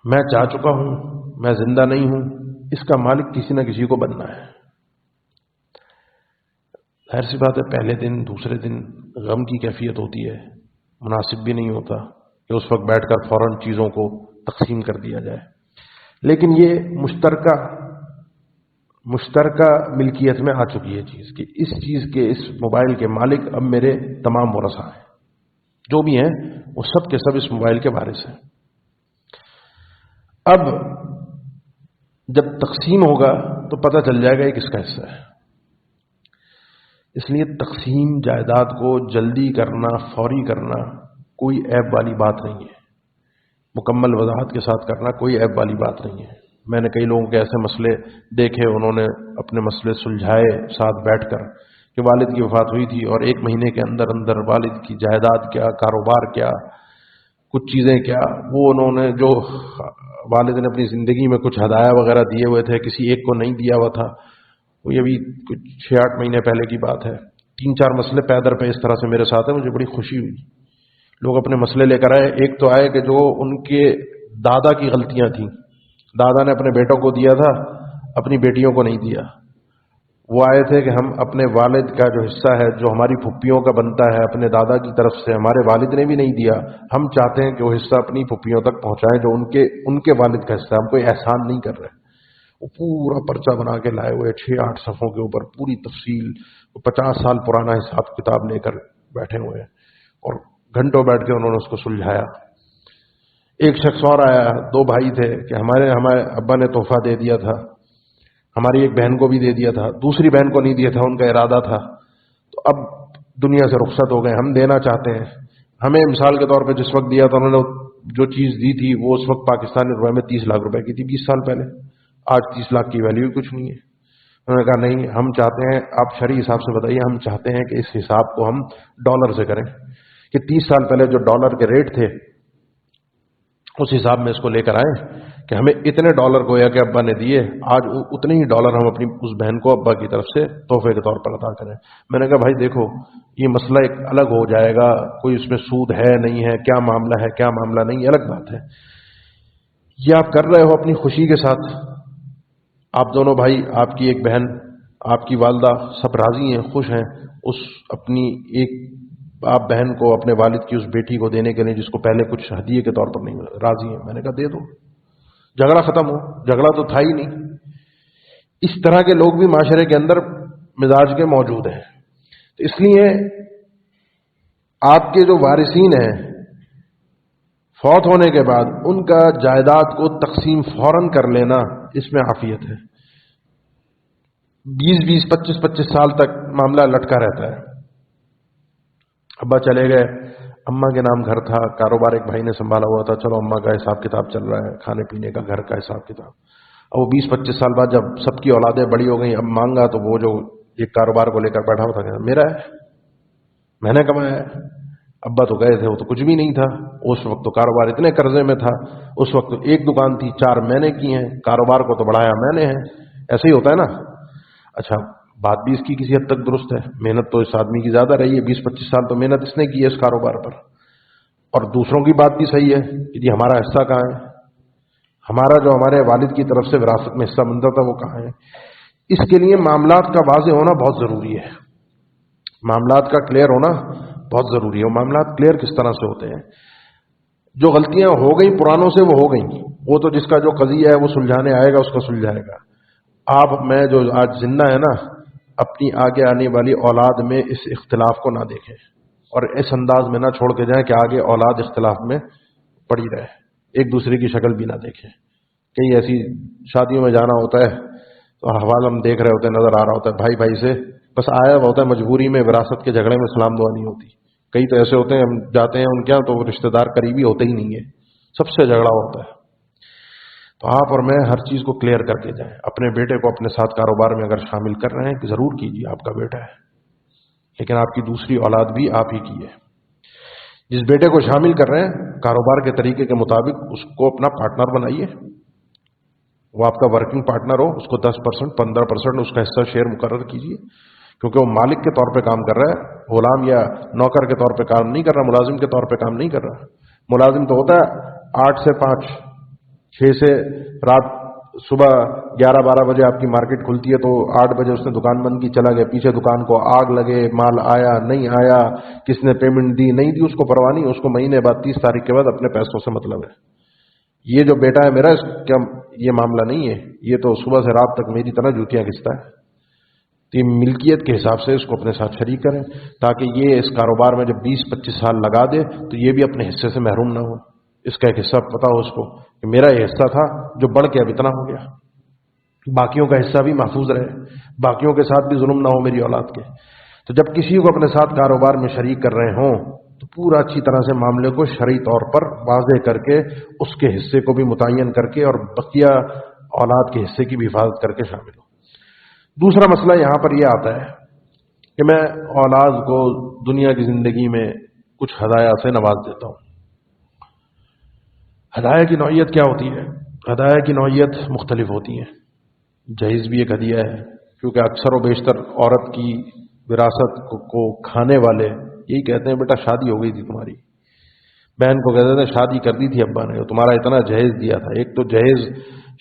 میں جا چکا ہوں، میں زندہ نہیں ہوں، اس کا مالک کسی نہ کسی کو بننا ہے۔ ظاہر سی بات ہے، پہلے دن دوسرے دن غم کی کیفیت ہوتی ہے، مناسب بھی نہیں ہوتا کہ اس وقت بیٹھ کر فوراً چیزوں کو تقسیم کر دیا جائے، لیکن یہ مشترکہ ملکیت میں آ چکی ہے چیز، کہ اس چیز کے، اس موبائل کے مالک اب میرے تمام ورثاء ہیں، جو بھی ہیں وہ سب کے سب اس موبائل کے وارث ہیں۔ اب جب تقسیم ہوگا تو پتہ چل جائے گا یہ کس کا حصہ ہے۔ اس لیے تقسیم جائیداد کو جلدی کرنا، فوری کرنا کوئی عیب والی بات نہیں ہے، مکمل وضاحت کے ساتھ کرنا کوئی عیب والی بات نہیں ہے۔ میں نے کئی لوگوں کے ایسے مسئلے دیکھے، انہوں نے اپنے مسئلے سلجھائے ساتھ بیٹھ کر، کہ والد کی وفات ہوئی تھی اور ایک مہینے کے اندر اندر والد کی جائیداد کیا، کاروبار کیا، کچھ چیزیں کیا، وہ انہوں نے جو والد نے اپنی زندگی میں کچھ ہدایہ وغیرہ دیے ہوئے تھے، کسی ایک کو نہیں دیا ہوا تھا، وہ یہ بھی کچھ 6-8 مہینے پہلے کی بات ہے۔ 3-4 مسئلے پیدر پہ اس طرح سے میرے ساتھ ہیں، مجھے بڑی خوشی ہوئی۔ لوگ اپنے مسئلے لے کر آئے، ایک تو آئے کہ جو ان کے دادا کی غلطیاں تھیں، دادا نے اپنے بیٹوں کو دیا تھا، اپنی بیٹیوں کو نہیں دیا۔ وہ آئے تھے کہ ہم اپنے والد کا جو حصہ ہے، جو ہماری پھپھیوں کا بنتا ہے اپنے دادا کی طرف سے، ہمارے والد نے بھی نہیں دیا، ہم چاہتے ہیں کہ وہ حصہ اپنی پھپھیوں تک پہنچائیں جو ان کے والد کا حصہ ہے، ہم کوئی احسان نہیں کر رہے۔ وہ پورا پرچہ بنا کے لائے ہوئے 6-8 صفحوں کے اوپر پوری تفصیل، 50 سال پرانا حساب کتاب لے کر بیٹھے ہوئے ہیں، اور گھنٹوں بیٹھ کے انہوں نے اس کو سلجھایا۔ ایک شخص اور آیا، دو بھائی تھے کہ ہمارے ابا نے تحفہ دے دیا تھا، ہماری ایک بہن کو بھی دے دیا تھا، دوسری بہن کو نہیں دیا تھا، ان کا ارادہ تھا، تو اب دنیا سے رخصت ہو گئے، ہم دینا چاہتے ہیں۔ ہمیں مثال کے طور پہ جس وقت دیا تھا انہوں نے جو چیز دی تھی وہ اس وقت پاکستانی روپے میں 30 لاکھ روپے کی تھی 20 سال پہلے، آج 30 لاکھ کی ویلیو کچھ نہیں ہے۔ انہوں نے کہا نہیں، ہم چاہتے ہیں، آپ شرعی حساب سے بتائیے، ہم چاہتے ہیں کہ اس حساب کو ہم ڈالر سے کریں، کہ 30 سال پہلے جو ڈالر کے ریٹ تھے اس حساب میں اس کو لے کر آئیں کہ ہمیں اتنے ڈالر گویا کہ ابا نے دیے، آج اتنے ہی ڈالر ہم اپنی اس بہن کو ابا کی طرف سے تحفے کے طور پر عطا کریں۔ میں نے کہا بھائی دیکھو، یہ مسئلہ ایک الگ ہو جائے گا، کوئی اس میں سود ہے نہیں ہے، کیا معاملہ ہے کیا معاملہ نہیں، یہ الگ بات ہے۔ یہ آپ کر رہے ہو اپنی خوشی کے ساتھ، آپ دونوں بھائی، آپ کی ایک بہن، آپ کی والدہ سب راضی ہیں، خوش ہیں، اس اپنی ایک آپ بہن کو اپنے والد کی اس بیٹی کو دینے کے لیے جس کو پہلے کچھ ہدیے کے طور پر نہیں راضی ہیں۔ میں نے کہا دے دو، جھگڑا ختم ہو، جھگڑا تو تھا ہی نہیں۔ اس طرح کے لوگ بھی معاشرے کے اندر مزاج کے موجود ہیں، تو اس لیے آپ کے جو وارثین ہیں فوت ہونے کے بعد ان کا جائیداد کو تقسیم فوراً کر لینا، اس میں عافیت ہے۔ 20 25 سال تک معاملہ لٹکا رہتا ہے۔ ابا چلے گئے، اماں کے نام گھر تھا، کاروبار ایک بھائی نے سنبھالا ہوا تھا، چلو اماں کا حساب کتاب چل رہا ہے، کھانے پینے کا، گھر کا حساب کتاب۔ اب وہ 20 25 سال بعد جب سب کی اولادیں بڑی ہو گئیں، اب مانگا تو وہ جو ایک کاروبار کو لے کر بیٹھا ہوا تھا، میرا ہے، میں نے کمایا ہے۔ ابا تو گئے تھے، وہ تو کچھ بھی نہیں تھا اس وقت، تو کاروبار اتنے قرضے میں تھا، اس وقت ایک دکان تھی، 4 میں نے کی ہیں، کاروبار کو تو بڑھایا میں نے ہے، ایسے ہی ہوتا ہے نا۔ اچھا، بات بھی اس کی کسی حد تک درست ہے، محنت تو اس آدمی کی زیادہ رہی ہے، 20 25 سال تو محنت اس نے کی ہے اس کاروبار پر، اور دوسروں کی بات بھی صحیح ہے کہ جی ہمارا حصہ کہاں ہے، ہمارا جو ہمارے والد کی طرف سے وراثت میں حصہ بنتا تھا وہ کہاں ہے۔ اس کے لیے معاملات کا واضح ہونا بہت ضروری ہے، معاملات کا کلیئر ہونا بہت ضروری ہے۔ وہ معاملات کلیئر کس طرح سے ہوتے ہیں؟ جو غلطیاں ہو گئیں پرانوں سے وہ ہو گئیں، وہ تو جس کا جو قضیہ ہے وہ سلجھانے آئے گا، اس کا سلجھائے گا۔ آپ میں جو آج زندہ ہے نا، اپنی آگے آنے والی اولاد میں اس اختلاف کو نہ دیکھیں، اور اس انداز میں نہ چھوڑ کے جائیں کہ آگے اولاد اختلاف میں پڑی رہے، ایک دوسرے کی شکل بھی نہ دیکھیں۔ کئی ایسی شادیوں میں جانا ہوتا ہے تو حوال ہم دیکھ رہے ہوتے ہیں، نظر آ رہا ہوتا ہے بھائی بھائی سے بس آیا ہوا ہوتا ہے، مجبوری میں وراثت کے جھگڑے میں سلام دعا نہیں ہوتی۔ کئی تو ایسے ہوتے ہیں ہم جاتے ہیں ان کے یہاں تو وہ رشتہ دار قریبی ہوتے ہی نہیں ہے، سب سے جھگڑا ہوتا ہے۔ تو آپ اور میں ہر چیز کو کلیئر کر کے جائیں۔ اپنے بیٹے کو اپنے ساتھ کاروبار میں اگر شامل کر رہے ہیں کہ ضرور کیجیے، آپ کا بیٹا ہے، لیکن آپ کی دوسری اولاد بھی آپ ہی کی ہے۔ جس بیٹے کو شامل کر رہے ہیں کاروبار کے طریقے کے مطابق اس کو اپنا پارٹنر بنائیے، وہ آپ کا ورکنگ پارٹنر ہو، اس کو 10% 15% اس کا حصہ شیئر مقرر کیجیے، کیونکہ وہ مالک کے طور پہ کام کر رہا ہے، غلام یا نوکر کے طور پہ کام نہیں کر رہا، ملازم کے طور پہ کام نہیں کر رہا۔ ملازم تو ہوتا ہے 8 سے 5، 6 سے رات صبح 11 12 بجے آپ کی مارکیٹ کھلتی ہے تو 8 بجے اس نے دکان بند کی، چلا گیا، پیچھے دکان کو آگ لگے، مال آیا نہیں آیا، کس نے پیمنٹ دی نہیں دی، اس کو پرواہ نہیں، اس کو مہینے بعد 30 تاریخ کے بعد اپنے پیسوں سے مطلب ہے۔ یہ جو بیٹا ہے میرا، اس کا یہ معاملہ نہیں ہے، یہ تو صبح سے رات تک میری طرح جوتیاں گھستا ہے۔ تو یہ ملکیت کے حساب سے اس کو اپنے ساتھ شریک کریں، تاکہ یہ اس کاروبار میں جب 20 25 سال لگا دے تو یہ بھی اپنے حصے سے محروم نہ ہو، اس کا ایک حصہ پتا ہو اس کو کہ میرا یہ حصہ تھا جو بڑھ کے اب اتنا ہو گیا، باقیوں کا حصہ بھی محفوظ رہے، باقیوں کے ساتھ بھی ظلم نہ ہو میری اولاد کے۔ تو جب کسی کو اپنے ساتھ کاروبار میں شریک کر رہے ہوں تو پورا اچھی طرح سے معاملے کو شرعی طور پر واضح کر کے اس کے حصے کو بھی متعین کر کے اور بقیہ اولاد کے حصے کی بھی حفاظت کر کے شامل ہو۔ دوسرا مسئلہ یہاں پر یہ آتا ہے کہ میں اولاد کو دنیا کی زندگی میں کچھ ہدایہ سے نواز دیتا ہوں۔ ہدایہ کی نوعیت کیا ہوتی ہے؟ ہدایہ کی نوعیت مختلف ہوتی ہیں۔ جہیز بھی ایک ہدیہ ہے، کیونکہ اکثر و بیشتر عورت کی وراثت کو کھانے والے یہی کہتے ہیں بیٹا شادی ہو گئی تھی تمہاری، بہن کو کہتے تھے شادی کر دی تھی ابا نے، تمہارا اتنا جہیز دیا تھا۔ ایک تو جہیز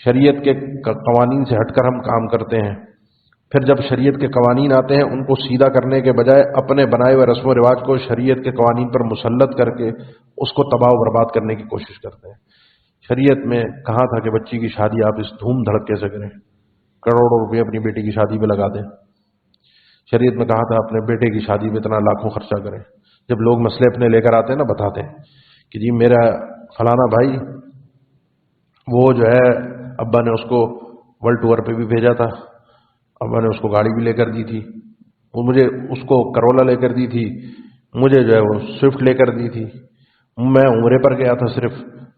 شریعت کے قوانین سے ہٹ کر ہم کام کرتے ہیں، پھر جب شریعت کے قوانین آتے ہیں ان کو سیدھا کرنے کے بجائے اپنے بنائے ہوئے رسم و رواج کو شریعت کے قوانین پر مسلط کر کے اس کو تباہ و برباد کرنے کی کوشش کرتے ہیں۔ شریعت میں کہا تھا کہ بچی کی شادی آپ اس دھوم دھڑکے سے کریں، کروڑوں روپے اپنی بیٹی کی شادی پہ لگا دیں۔ شریعت میں کہا تھا اپنے بیٹے کی شادی میں اتنا لاکھوں خرچہ کریں۔ جب لوگ مسئلے اپنے لے کر آتے ہیں نا، بتاتے ہیں کہ جی میرا فلانا بھائی وہ جو ہے ابا نے اس کو ورلڈ ٹور پہ بھی بھیجا تھا، ابا نے اس کو گاڑی بھی لے کر دی تھی، وہ مجھے اس کو کرولا لے کر دی تھی، مجھے جو ہے وہ سوئفٹ لے کر دی تھی، میں عمرے پر گیا تھا صرف۔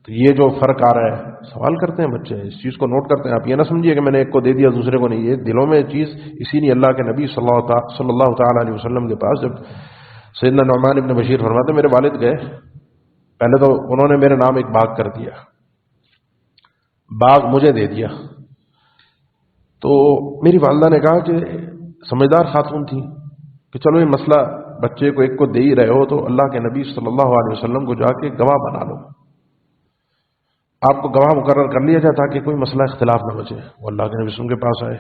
تو یہ جو فرق آ رہا ہے، سوال کرتے ہیں بچے، اس چیز کو نوٹ کرتے ہیں۔ آپ یہ نہ سمجھیے کہ میں نے ایک کو دے دیا دوسرے کو نہیں، یہ دلوں میں چیز، اسی لیے اللہ کے نبی صلی اللہ تعالیٰ علیہ وسلم کے پاس جب سیدنا نعمان ابن بشیر فرماتے میرے والد گئے، پہلے تو انہوں نے میرے نام ایک باغ کر دیا، باغ مجھے دے دیا۔ تو میری والدہ نے کہا کہ سمجھدار خاتون تھی کہ چلو یہ مسئلہ بچے کو ایک کو دے ہی رہے ہو تو اللہ کے نبی صلی اللہ علیہ وسلم کو جا کے گواہ بنا لو، آپ کو گواہ مقرر کر لیا جائے تاکہ کوئی مسئلہ اختلاف نہ بچے۔ وہ اللہ کے نبی صلی اللہ علیہ وسلم کے پاس آئے،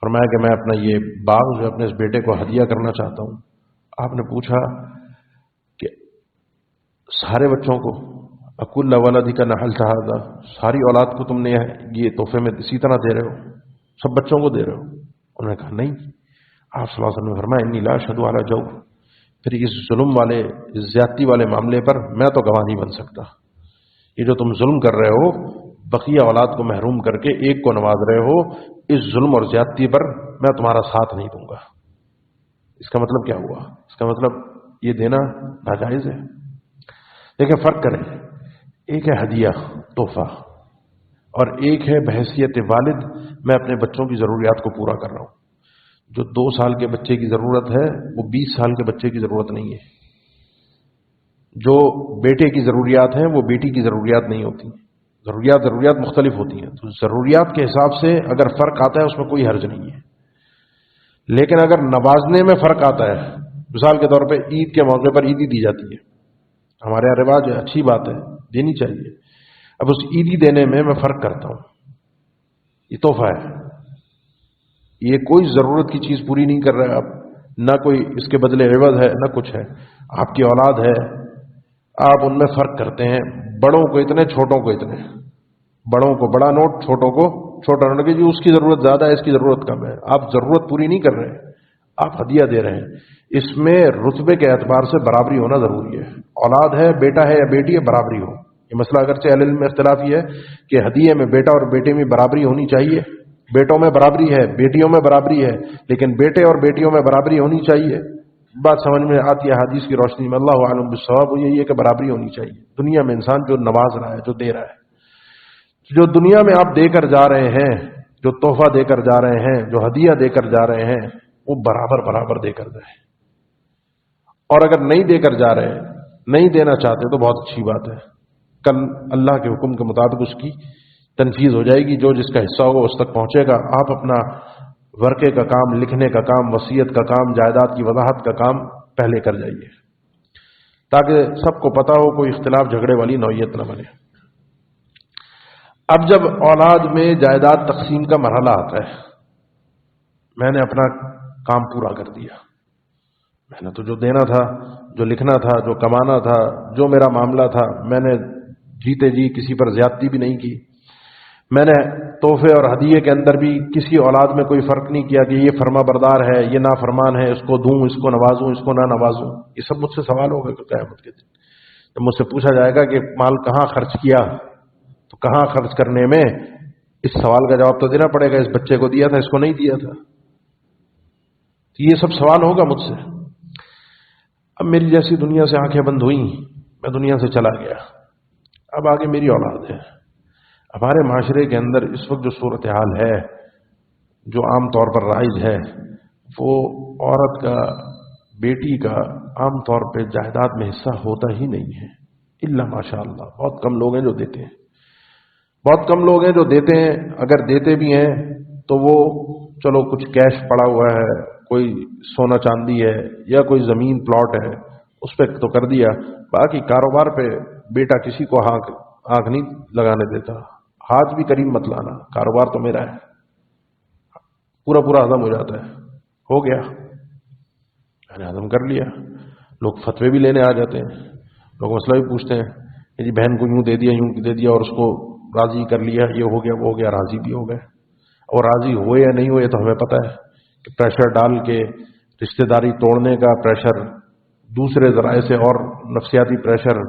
فرمایا کہ میں اپنا یہ باغ جو اپنے اس بیٹے کو ہدیہ کرنا چاہتا ہوں۔ آپ نے پوچھا کہ سارے بچوں کو اکل ولدی کا نحل شہادہ، ساری اولاد کو تم نے یہ تحفے میں اسی طرح دے رہے ہو، سب بچوں کو دے رہے ہو؟ انہوں نے کہا نہیں۔ آپ صلی اللہ علیہ وسلم نے فرمایا انی لا اشہد علی جور، پھر اس ظلم والے، اس زیادتی والے معاملے پر میں تو گواہ نہیں بن سکتا۔ یہ جو تم ظلم کر رہے ہو، بقیہ اولاد کو محروم کر کے ایک کو نواز رہے ہو، اس ظلم اور زیادتی پر میں تمہارا ساتھ نہیں دوں گا۔ اس کا مطلب کیا ہوا؟ اس کا مطلب یہ دینا ناجائز ہے۔ دیکھیں فرق کریں، ایک ہے ہدیہ، تحفہ، اور ایک ہے بحیثیت والد میں اپنے بچوں کی ضروریات کو پورا کر رہا ہوں۔ جو 2 سال کے بچے کی ضرورت ہے وہ 20 سال کے بچے کی ضرورت نہیں ہے، جو بیٹے کی ضروریات ہیں وہ بیٹی کی ضروریات نہیں ہوتی، ضروریات مختلف ہوتی ہیں۔ تو ضروریات کے حساب سے اگر فرق آتا ہے اس میں کوئی حرج نہیں ہے، لیکن اگر نوازنے میں فرق آتا ہے، مثال کے طور پہ عید کے موقع پر عیدی دی جاتی ہے، ہمارے یہاں رواج ہے، اچھی بات ہے، دینی چاہیے۔ اب اس عیدی دینے میں فرق کرتا ہوں، یہ تحفہ ہے، یہ کوئی ضرورت کی چیز پوری نہیں کر رہا ہے آپ، نہ کوئی اس کے بدلے عوض ہے نہ کچھ ہے، آپ کی اولاد ہے، آپ ان میں فرق کرتے ہیں، بڑوں کو اتنے چھوٹوں کو اتنے، بڑوں کو بڑا نوٹ چھوٹوں کو چھوٹا نوٹ، کہ جو اس کی ضرورت زیادہ ہے اس کی ضرورت کم ہے، آپ ضرورت پوری نہیں کر رہے، آپ ہدیہ دے رہے ہیں۔ اس میں رتبے کے اعتبار سے برابری ہونا ضروری ہے، اولاد ہے، بیٹا ہے یا بیٹی ہے، برابری ہو۔ یہ مسئلہ اگرچہ اہل علم میں اختلاف یہ ہے کہ ہدیے میں بیٹا اور بیٹے میں برابری ہونی چاہیے، بیٹوں میں برابری ہے، بیٹیوں میں برابری ہے، لیکن بیٹے اور بیٹیوں میں برابری ہونی چاہیے۔ بات سمجھ میں آتی ہے حدیث کی روشنی میں، اللہ عالم بالصواب، وہ یہی ہے کہ برابری ہونی چاہیے۔ دنیا میں انسان جو نواز رہا ہے، جو دے رہا ہے، جو دنیا میں آپ دے کر جا رہے ہیں، جو تحفہ دے کر جا رہے ہیں، جو ہدیہ دے کر جا رہے ہیں، وہ برابر دے کر جائیں۔ اور اگر نہیں دے کر جا رہے، نہیں دینا چاہتے تو بہت اچھی بات ہے، کل اللہ کے حکم کے مطابق اس کی تنفیذ ہو جائے گی، جو جس کا حصہ ہوگا اس تک پہنچے گا۔ آپ اپنا ورقے کا کام، لکھنے کا کام، وصیت کا کام، جائیداد کی وضاحت کا کام پہلے کر جائیے، تاکہ سب کو پتہ ہو، کوئی اختلاف جھگڑے والی نوعیت نہ بنے۔ اب جب اولاد میں جائیداد تقسیم کا مرحلہ آتا ہے، میں نے اپنا کام پورا کر دیا، میں نے تو جو دینا تھا، جو لکھنا تھا، جو کمانا تھا، جو میرا معاملہ تھا، میں نے جیتے جی کسی پر زیادتی بھی نہیں کی، میں نے تحفے اور ہدیے کے اندر بھی کسی اولاد میں کوئی فرق نہیں کیا کہ یہ فرما بردار ہے، یہ نافرمان ہے، اس کو دوں، اس کو نوازوں، اس کو نہ نوازوں۔ یہ سب مجھ سے سوال ہوگا کہ قیامت کے دن جب مجھ سے پوچھا جائے گا کہ مال کہاں خرچ کیا، تو کہاں خرچ کرنے میں اس سوال کا جواب تو دینا پڑے گا، اس بچے کو دیا تھا، اس کو نہیں دیا تھا۔ تو یہ سب سوال ہوگا مجھ سے۔ اب میری جیسی دنیا سے آنکھیں بند ہوئیں، میں دنیا سے چلا گیا، اب آگے میری اولاد ہے۔ ہمارے معاشرے کے اندر اس وقت جو صورتحال ہے، جو عام طور پر رائج ہے، وہ عورت کا، بیٹی کا عام طور پہ جائیداد میں حصہ ہوتا ہی نہیں ہے، الا ماشاء اللہ، بہت کم لوگ ہیں جو دیتے ہیں، بہت کم لوگ ہیں جو دیتے ہیں۔ اگر دیتے بھی ہیں تو وہ چلو کچھ کیش پڑا ہوا ہے، کوئی سونا چاندی ہے یا کوئی زمین پلاٹ ہے، اس پہ تو کر دیا، باقی کاروبار پہ بیٹا کسی کو آنکھ نہیں لگانے دیتا، ہاتھ بھی قریب مت لانا، کاروبار تو میرا ہے، پورا ہضم ہو جاتا ہے، ہو گیا، میں نے ہضم کر لیا۔ لوگ فتوے بھی لینے آ جاتے ہیں، لوگ مسئلہ بھی پوچھتے ہیں کہ جی بہن کو یوں دے دیا اور اس کو راضی کر لیا، یہ ہو گیا وہ ہو گیا، راضی بھی ہو گئے، اور راضی ہوئے یا نہیں ہوئے تو ہمیں پتہ ہے کہ پریشر ڈال کے رشتہ داری توڑنے کا پریشر، دوسرے ذرائع سے اور نفسیاتی پریشر،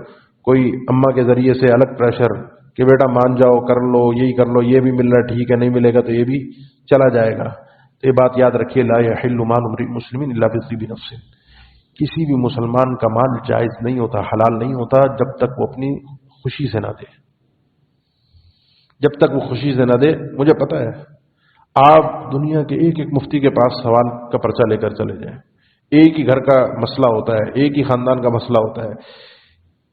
کوئی اماں کے ذریعے سے الگ پریشر کہ بیٹا مان جاؤ، کر لو، یہی کر لو، یہ بھی مل رہا ہے ٹھیک ہے، نہیں ملے گا تو یہ بھی چلا جائے گا. تو یہ بات یاد رکھیے، لا یحل مال امرئ مسلم الا بطیب نفس. کسی بھی مسلمان کا مال جائز نہیں ہوتا، حلال نہیں ہوتا جب تک وہ اپنی خوشی سے نہ دے. جب تک وہ خوشی سے نہ دے. مجھے پتا ہے آپ دنیا کے ایک ایک مفتی کے پاس سوال کا پرچہ لے کر چلے جائیں، ایک ہی گھر کا مسئلہ ہوتا ہے، ایک ہی خاندان کا مسئلہ ہوتا ہے.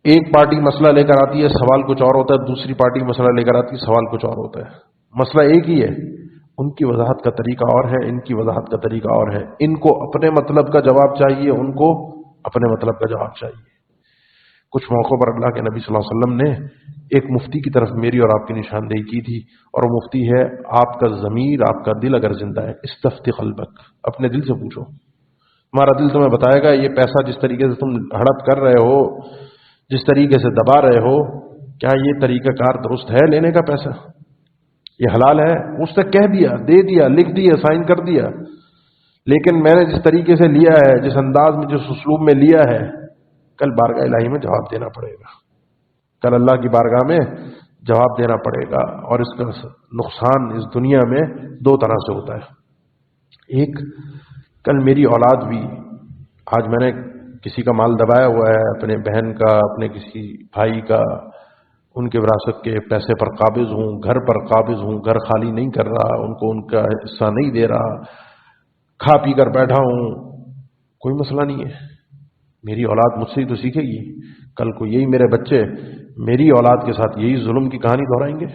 ایک پارٹی مسئلہ لے کر آتی ہے، سوال کچھ اور ہوتا ہے، دوسری پارٹی مسئلہ لے کر آتی ہے، سوال کچھ اور ہوتا ہے. مسئلہ ایک ہی ہے، ان کی وضاحت کا طریقہ اور ہے، ان کی وضاحت کا طریقہ اور ہے. ان کو اپنے مطلب کا جواب چاہیے، ان کو اپنے مطلب کا جواب چاہیے. کچھ موقعوں پر اللہ کے نبی صلی اللہ علیہ وسلم نے ایک مفتی کی طرف میری اور آپ کی نشاندہی کی تھی، اور وہ مفتی ہے آپ کا ضمیر، آپ کا دل اگر زندہ ہے، استفتی قلبک، اپنے دل سے پوچھو. تمہارا دل تمہیں بتائے گا یہ پیسہ جس طریقے سے تم ہڑپ کر رہے ہو، جس طریقے سے دبا رہے ہو، کیا یہ طریقہ کار درست ہے لینے کا پیسہ؟ یہ حلال ہے؟ اس نے کہہ دیا، دے دیا، لکھ دیا، سائن کر دیا، لیکن میں نے جس طریقے سے لیا ہے، جس انداز میں، جس اسلوب میں لیا ہے، کل بارگاہ الہی میں جواب دینا پڑے گا. کل اللہ کی بارگاہ میں جواب دینا پڑے گا. اور اس کا نقصان اس دنیا میں دو طرح سے ہوتا ہے. ایک، کل میری اولاد بھی، آج میں نے کسی کا مال دبایا ہوا ہے، اپنے بہن کا، اپنے کسی بھائی کا، ان کے وراثت کے پیسے پر قابض ہوں، گھر پر قابض ہوں، گھر خالی نہیں کر رہا، ان کو ان کا حصہ نہیں دے رہا، کھا پی کر بیٹھا ہوں. کوئی مسئلہ نہیں ہے، میری اولاد مجھ سے ہی تو سیکھے گی. کل کو یہی میرے بچے میری اولاد کے ساتھ یہی ظلم کی کہانی دہرائیں گے.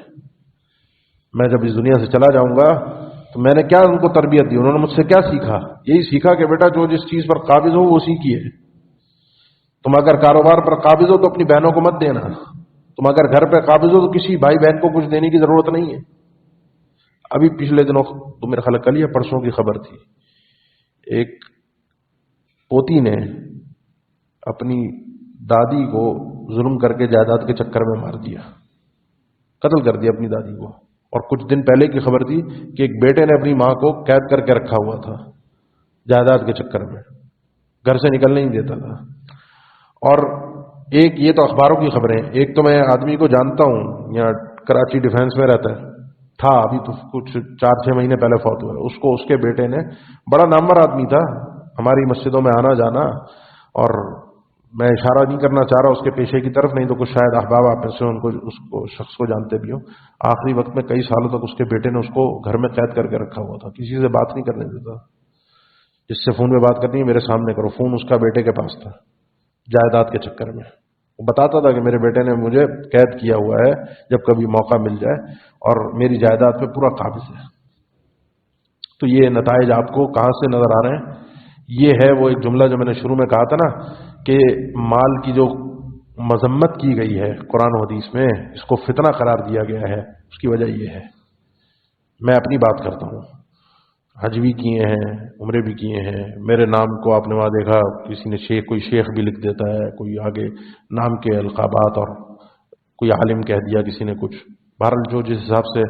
میں جب اس دنیا سے چلا جاؤں گا تو میں نے کیا ان کو تربیت دی؟ انہوں نے مجھ سے کیا سیکھا؟ یہی سیکھا کہ بیٹا جو جس چیز پر قابض ہو وہ سیکھیے. تم اگر کاروبار پر قابض ہو تو اپنی بہنوں کو مت دینا. تم اگر گھر پہ قابض ہو تو کسی بھائی بہن کو کچھ دینے کی ضرورت نہیں ہے. ابھی پچھلے دنوں تو میرے خیال کل یا پرسوں کی خبر تھی، ایک پوتی نے اپنی دادی کو ظلم کر کے جائیداد کے چکر میں مار دیا، قتل کر دیا اپنی دادی کو. اور کچھ دن پہلے کی خبر تھی کہ ایک بیٹے نے اپنی ماں کو قید کر کے رکھا ہوا تھا جائیداد کے چکر میں، گھر سے نکلنے نہیں دیتا تھا. اور ایک، یہ تو اخباروں کی خبریں، ایک تو میں آدمی کو جانتا ہوں، یہاں کراچی ڈیفینس میں رہتا ہے، تھا ابھی تو کچھ 4-6 مہینے پہلے فوت ہوا ہے. اس کو اس کے بیٹے نے، بڑا نامور آدمی تھا، ہماری مسجدوں میں آنا جانا، اور میں اشارہ نہیں کرنا چاہ رہا اس کے پیشے کی طرف، نہیں تو کچھ شاید احباب آپ میں سے ان کو اس کو شخص کو جانتے بھی ہوں. آخری وقت میں کئی سالوں تک اس کے بیٹے نے اس کو گھر میں قید کر کے رکھا ہوا تھا، کسی سے بات نہیں کرنے دیتا. جس سے فون پہ بات کرنی ہے میرے سامنے کرو. فون اس کا بیٹے کے پاس تھا جائیداد کے چکر میں. وہ بتاتا تھا کہ میرے بیٹے نے مجھے قید کیا ہوا ہے، جب کبھی موقع مل جائے، اور میری جائیداد پہ پورا قابض ہے. تو یہ نتائج آپ کو کہاں سے نظر آ رہے ہیں؟ یہ ہے وہ ایک جملہ جو میں نے شروع میں کہا تھا نا کہ مال کی جو مذمت کی گئی ہے قرآن و حدیث میں، اس کو فتنہ قرار دیا گیا ہے. اس کی وجہ یہ ہے، میں اپنی بات کرتا ہوں، حج بھی کیے ہیں، عمرے بھی کیے ہیں. میرے نام کو آپ نے وہاں دیکھا کسی نے شیخ، کوئی شیخ بھی لکھ دیتا ہے، کوئی آگے نام کے القابات، اور کوئی عالم کہہ دیا کسی نے کچھ. بہرحال جو جس حساب سے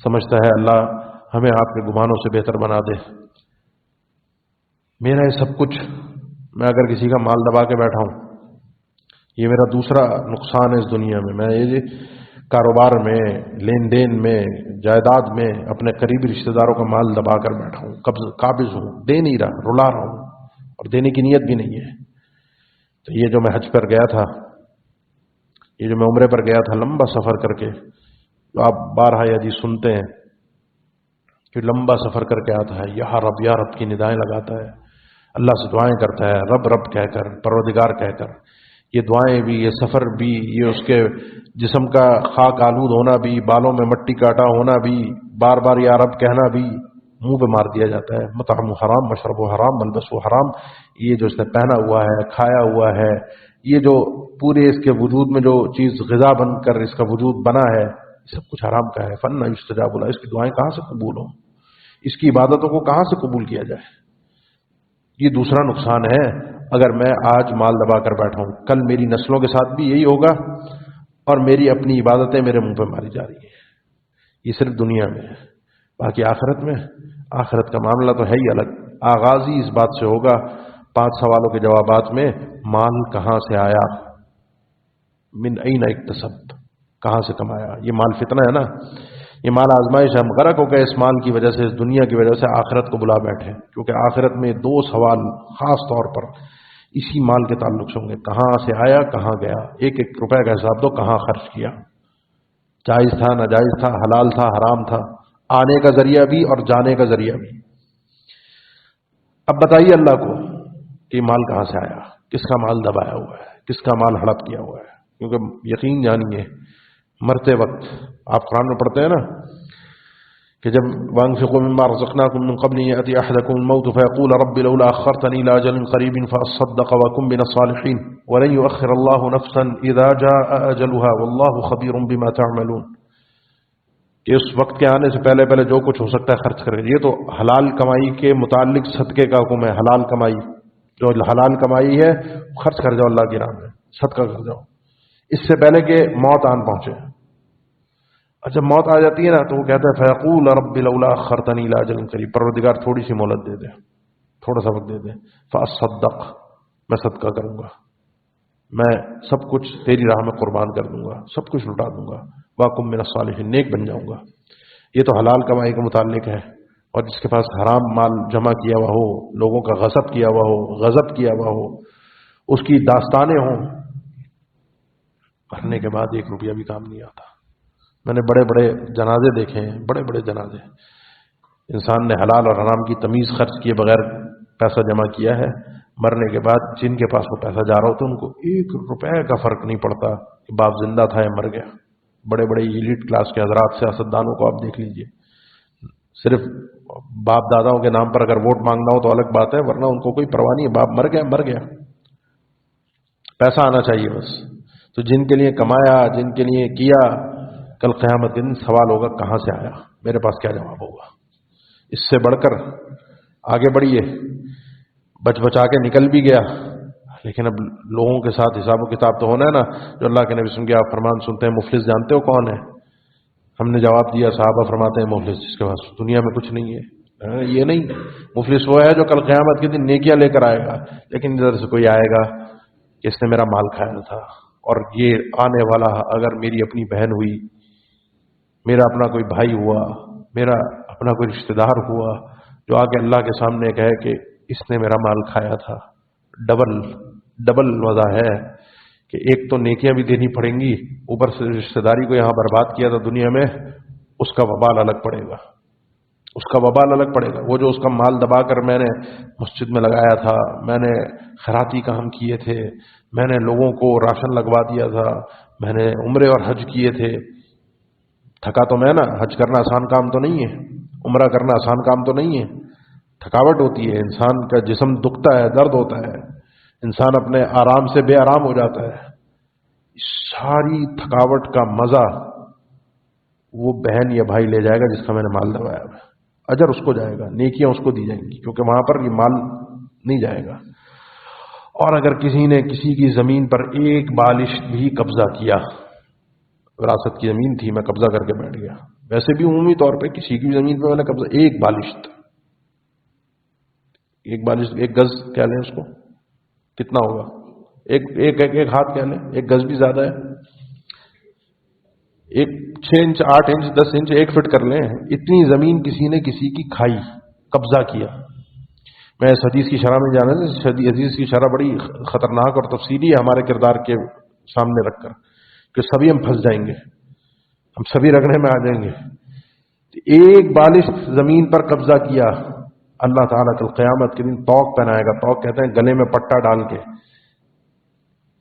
سمجھتا ہے، اللہ ہمیں آپ کے گمانوں سے بہتر بنا دے. میرا یہ سب کچھ، میں اگر کسی کا مال دبا کے بیٹھا ہوں، یہ میرا دوسرا نقصان ہے اس دنیا میں. میں یہ کاروبار میں، لین دین میں، جائیداد میں اپنے قریبی رشتہ داروں کا مال دبا کر بیٹھا ہوں، قابض ہوں، دے نہیں رہا، رلا رہا ہوں، اور دینے کی نیت بھی نہیں ہے. تو یہ جو میں حج پر گیا تھا، یہ جو میں عمرے پر گیا تھا، لمبا سفر کر کے، جو آپ بارہا حدیث سنتے ہیں کہ لمبا سفر کر کے آتا ہے، یا رب کی ندائیں لگاتا ہے، اللہ سے دعائیں کرتا ہے، رب رب کہہ کر، پروردگار کہہ کر. یہ دعائیں بھی، یہ سفر بھی، یہ اس کے جسم کا خاک آلود ہونا بھی، بالوں میں مٹی کاٹا ہونا بھی، بار بار یا رب کہنا بھی، منہ پہ مار دیا جاتا ہے. مطعم حرام، مشرب حرام، ملبس حرام. یہ جو اس نے پہنا ہوا ہے، کھایا ہوا ہے، یہ جو پورے اس کے وجود میں جو چیز غذا بن کر اس کا وجود بنا ہے، سب کچھ حرام کا ہے. فن یستجاب له، اس کی دعائیں کہاں سے قبول ہوں، اس کی عبادتوں کو کہاں سے قبول کیا جائے. یہ دوسرا نقصان ہے اگر میں آج مال دبا کر بیٹھا ہوں. کل میری نسلوں کے ساتھ بھی یہی ہوگا، اور میری اپنی عبادتیں میرے منہ پہ ماری جا رہی ہیں. یہ صرف دنیا میں ہے. باقی آخرت میں، آخرت کا معاملہ تو ہے ہی الگ. آغاز ہی اس بات سے ہوگا 5 سوالوں کے جوابات میں، مال کہاں سے آیا، من این اکتسبت، کہاں سے کمایا؟ یہ مال فتنہ ہے نا، یہ مال آزمائش ہے. ہم غرق ہو گئے اس مال کی وجہ سے، اس دنیا کی وجہ سے آخرت کو بلا بیٹھے، کیونکہ آخرت میں دو سوال خاص طور پر اسی مال کے تعلق سے ہوں گے. کہاں سے آیا، کہاں گیا، ایک ایک روپے کا حساب دو، کہاں خرچ کیا، جائز تھا، ناجائز تھا، حلال تھا، حرام تھا، آنے کا ذریعہ بھی اور جانے کا ذریعہ بھی. اب بتائیے اللہ کو کہ مال کہاں سے آیا، کس کا مال دبایا ہوا ہے، کس کا مال ہڑپ کیا ہوا ہے. کیونکہ یقین جانیے مرتے وقت آپ قرآن میں پڑھتے ہیں نا کہ جب وَأَنفِقُوا مِمَّا رَزَقْنَاكُم مِّن قَبْلِ أَن يَأْتِيَ أَحَدَكُمُ الْمَوْتُ فَيَقُولَ رَبِّ لَوْلَا أَخَّرْتَنِي إِلَىٰ أَجَلٍ قَرِيبٍ فَأَصَّدَّقَ وَأَكُن مِّنَ الصَّالِحِينَ وَلَن يُؤَخِّرَ اللَّهُ نَفْسًا إِذَا جَاءَ أَجَلُهَا وَاللَّهُ خَبِيرٌ بِمَا تَعْمَلُونَ. کہ اس وقت کے آنے سے پہلے پہلے جو کچھ ہو سکتا ہے خرچ کرے. یہ تو حلال کمائی کے متعلق صدقے کا حکم ہے. حلال کمائی، جو حلال کمائی ہے خرچ کر جاؤ اللہ کی راہ میں، صدقہ کر جاؤ اس سے پہلے کہ موت آن پہنچے. اور جب موت آ جاتی ہے نا تو وہ کہتا ہے فیقول رب لولا اخرتنی الی اجل قریب، پروردگار تھوڑی سی مہلت دے دے، تھوڑا سا وقت دے دے، فاصدق، میں صدقہ کروں گا، میں سب کچھ تیری راہ میں قربان کر دوں گا، سب کچھ لٹا دوں گا، واکم من الصالحین، نیک بن جاؤں گا. یہ تو حلال کمائی کے متعلق ہے. اور جس کے پاس حرام مال جمع کیا ہوا ہو، لوگوں کا غصب کیا ہوا ہو، غضب کیا ہوا ہو، اس کی داستانیں ہوں، مرنے کے بعد 1 روپیہ بھی کام نہیں آتا. میں نے بڑے بڑے جنازے دیکھے ہیں، بڑے بڑے جنازے، انسان نے حلال اور حرام کی تمیز خرچ کیے بغیر پیسہ جمع کیا ہے، مرنے کے بعد جن کے پاس وہ پیسہ جا رہا ہوتا ان کو 1 روپے کا فرق نہیں پڑتا کہ باپ زندہ تھا یا مر گیا. بڑے بڑے ایلیٹ کلاس کے حضرات سیاستدانوں کو آپ دیکھ لیجئے، صرف باپ داداؤں کے نام پر اگر ووٹ مانگنا ہو تو الگ بات ہے، ورنہ ان کو کوئی پرواہ نہیں ہے، باپ مر گیا مر گیا، پیسہ آنا چاہیے بس. تو جن کے لیے کمایا، جن کے لیے کیا، کل قیامت کے دن سوال ہوگا کہاں سے آیا، میرے پاس کیا جواب ہوگا. اس سے بڑھ کر آگے بڑھیے، بچ بچا کے نکل بھی گیا، لیکن اب لوگوں کے ساتھ حساب و کتاب تو ہونا ہے نا. جو اللہ کے نبی وسلم کے آپ فرمان سنتے ہیں، مفلس جانتے ہو کون ہے؟ ہم نے جواب دیا، صحابہ فرماتے ہیں مفلس جس کے پاس دنیا میں کچھ نہیں ہے. یہ نہیں، مفلس وہ ہے جو کل قیامت کے دن نیکیاں لے کر آئے گا، لیکن ادھر سے کوئی آئے گا کہ اس نے میرا مال کھایا تھا، اور یہ آنے والا اگر میری اپنی بہن ہوئی، میرا اپنا کوئی بھائی ہوا، میرا اپنا کوئی رشتہ دار ہوا، جو آ کے اللہ کے سامنے کہے کہ اس نے میرا مال کھایا تھا، ڈبل مزہ ہے کہ ایک تو نیکیاں بھی دینی پڑیں گی، اوپر سے رشتہ داری کو یہاں برباد کیا تھا دنیا میں، اس کا وبال الگ پڑے گا، اس کا وبال الگ پڑے گا. وہ جو اس کا مال دبا کر میں نے مسجد میں لگایا تھا، میں نے خیراتی کام کیے تھے، میں نے لوگوں کو راشن لگوا دیا تھا، میں نے عمرے اور حج کیے تھے، تھکا تو میں نا، حج کرنا آسان کام تو نہیں ہے، عمرہ کرنا آسان کام تو نہیں ہے، تھکاوٹ ہوتی ہے، انسان کا جسم دکھتا ہے، درد ہوتا ہے، انسان اپنے آرام سے بے آرام ہو جاتا ہے. ساری تھکاوٹ کا مزہ وہ بہن یا بھائی لے جائے گا جس کا میں نے مال دبایا ہے. اجر اس کو جائے گا، نیکیاں اس کو دی جائیں گی، کیونکہ وہاں پر یہ مال نہیں جائے گا. اور اگر کسی نے کسی کی زمین پر 1 بالشت بھی قبضہ کیا، وراثت کی زمین تھی، میں قبضہ کر کے بیٹھ گیا، ویسے بھی عمومی طور پہ کسی کی زمین پہ میں نے قبضہ، 1 بالشت، 1 بالشت 1 گز کہہ لیں اس کو، کتنا ہوگا؟ ایک ہاتھ کہہ لیں، 1 گز بھی زیادہ ہے، 6 انچ 8 انچ 10 انچ 1 فٹ کر لیں، اتنی زمین کسی نے کسی کی کھائی، قبضہ کیا. میں اس حدیث کی شرح میں جانا ہے، حدیث کی شرح بڑی خطرناک اور تفصیلی ہے ہمارے کردار کے سامنے رکھ کر، کہ سبھی ہم پھنس جائیں گے، ہم سبھی رگڑے میں آ جائیں گے. 1 بالشت زمین پر قبضہ کیا، اللہ تعالیٰ کل قیامت کے دن توق پہنائے گا. توق کہتے ہیں گلے میں پٹا ڈال کے،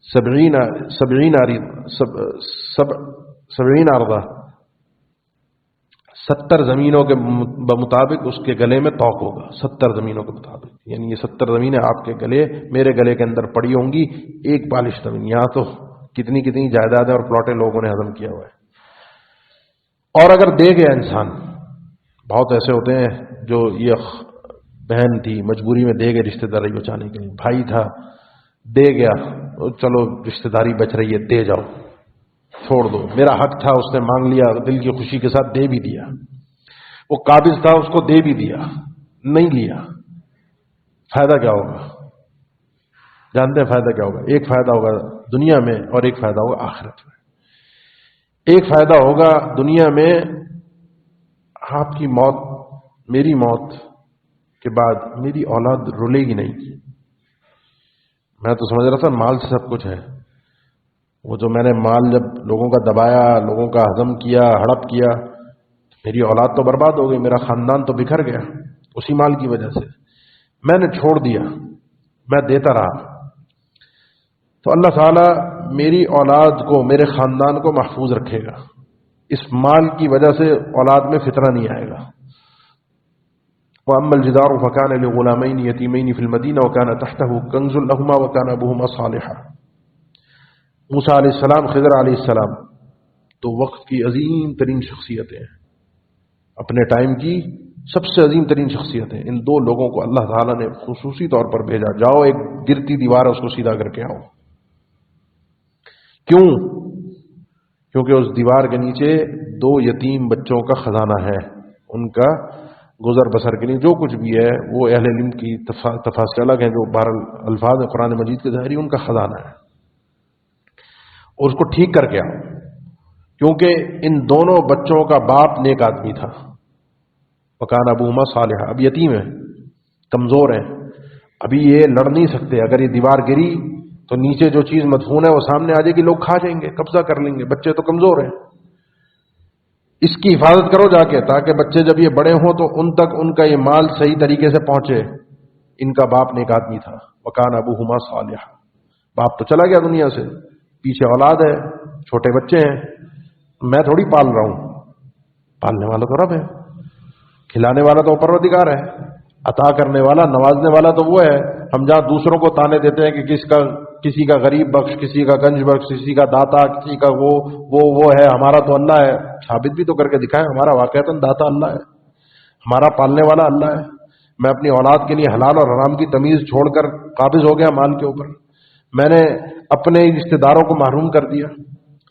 70 عرضہ، 70 زمینوں کے مطابق اس کے گلے میں توق ہوگا، 70 زمینوں کے مطابق، یعنی یہ 70 زمینیں آپ کے گلے، میرے گلے کے اندر پڑی ہوں گی، 1 بالشت زمین. یہاں تو کتنی جائیدادیں اور پلاٹیں لوگوں نے ہضم کیا ہوا ہے. اور اگر دے گیا انسان، بہت ایسے ہوتے ہیں جو یہ بہن تھی مجبوری میں دے گئے رشتہ داری بچانے کے لیے، بھائی تھا دے گیا، چلو رشتہ داری بچ رہی ہے دے جاؤ، چھوڑ دو، میرا حق تھا، اس نے مانگ لیا، دل کی خوشی کے ساتھ دے بھی دیا، وہ قابض تھا اس کو دے بھی دیا، نہیں لیا، فائدہ کیا ہوگا؟ جانتے ہیں فائدہ کیا ہوگا؟ ایک فائدہ ہوگا دنیا میں، اور ایک فائدہ ہوگا آخرت میں۔ ایک فائدہ ہوگا دنیا میں، آپ کی موت، میری موت کے بعد میری اولاد رولے گی نہیں۔ میں تو سمجھ رہا تھا مال سے سب کچھ ہے، وہ جو میں نے مال جب لوگوں کا دبایا، لوگوں کا ہضم کیا، ہڑپ کیا، میری اولاد تو برباد ہو گئی، میرا خاندان تو بکھر گیا اسی مال کی وجہ سے۔ میں نے چھوڑ دیا، میں دیتا رہا، تو اللہ تعالیٰ میری اولاد کو، میرے خاندان کو محفوظ رکھے گا۔ اس مال کی وجہ سے اولاد میں فتنہ نہیں آئے گا۔ وَأَمَّا الْجِدَارُ فَكَانَ لِغُلَامَيْنِ يَتِيمَيْنِ فِي الْمَدِينَةِ وَكَانَ تَحْتَهُ كَنْزٌ لَهُمَا وَكَانَ أَبُوهُمَا صَالِحًا۔ موسیٰ علیہ السلام، خضر علیہ السلام تو وقت کی عظیم ترین شخصیتیں ہیں، اپنے ٹائم کی سب سے عظیم ترین شخصیتیں۔ ان دو لوگوں کو اللہ تعالیٰ نے خصوصی طور پر بھیجا، جاؤ ایک گرتی دیوار ہے اس کو سیدھا کر کے آؤ۔ کیوں؟ کیونکہ اس دیوار کے نیچے دو یتیم بچوں کا خزانہ ہے، ان کا گزر بسر کے لیے جو کچھ بھی ہے وہ اہل علم کی تفاسیر الگ ہیں، جو 12 الفاظ ہیں قرآن مجید کے ظاہری، ان کا خزانہ ہے، اور اس کو ٹھیک کر کے آؤ۔ کیونکہ ان دونوں بچوں کا باپ نیک آدمی تھا، وکان ابوہما صالحا۔ اب یتیم ہیں، کمزور ہیں، ابھی یہ لڑ نہیں سکتے، اگر یہ دیوار گری تو نیچے جو چیز مدفون ہے وہ سامنے آ جائے گی، لوگ کھا جائیں گے، قبضہ کر لیں گے، بچے تو کمزور ہیں۔ اس کی حفاظت کرو جا کے، تاکہ بچے جب یہ بڑے ہوں تو ان تک ان کا یہ مال صحیح طریقے سے پہنچے۔ ان کا باپ نیک آدمی تھا، وکان ابوہما صالحا۔ باپ تو چلا گیا دنیا سے، پیچھے اولاد ہے، چھوٹے بچے ہیں، میں تھوڑی پال رہا ہوں، پالنے والا تو رب ہے، کھلانے والا تو پروردگار ہے، عطا کرنے والا، نوازنے والا تو وہ ہے۔ ہم جہاں دوسروں کو تانے دیتے ہیں کہ کسی کا غریب بخش، کسی کا گنج بخش، کسی کا داتا، کسی کا وہ ہے، ہمارا تو اللہ ہے، ثابت بھی تو کر کے دکھائیں، ہمارا واقعتاً داتا اللہ ہے، ہمارا پالنے والا اللہ ہے۔ میں اپنی اولاد کے لیے حلال اور حرام کی تمیز چھوڑ کر قابض ہو گیا مال کے اوپر، میں نے اپنے رشتہ داروں کو محروم کر دیا،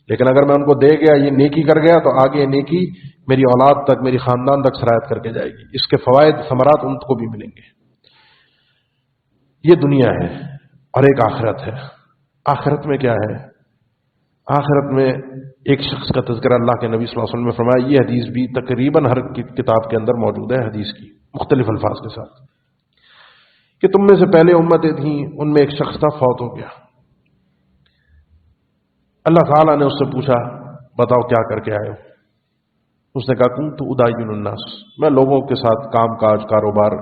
لیکن اگر میں ان کو دے گیا، یہ نیکی کر گیا، تو آگے یہ نیکی میری اولاد تک، میری خاندان تک سرایت کر کے جائے گی، اس کے فوائد ثمرات ان کو بھی ملیں گے۔ یہ دنیا ہے، اور ایک آخرت ہے۔ آخرت میں کیا ہے؟ آخرت میں ایک شخص کا تذکرہ اللہ کے نبی صلی اللہ علیہ وسلم نے فرمایا، یہ حدیث بھی تقریباً ہر کتاب کے اندر موجود ہے، حدیث کی مختلف الفاظ کے ساتھ، کہ تم میں سے پہلے امتیں تھیں، ان میں ایک شخص تھا، فوت ہو گیا۔ اللہ تعالیٰ نے اس سے پوچھا، بتاؤ کیا کر کے آئے ہو؟ اس نے کہا، کنت اداین الناس، میں لوگوں کے ساتھ کام کاج، کاروبار،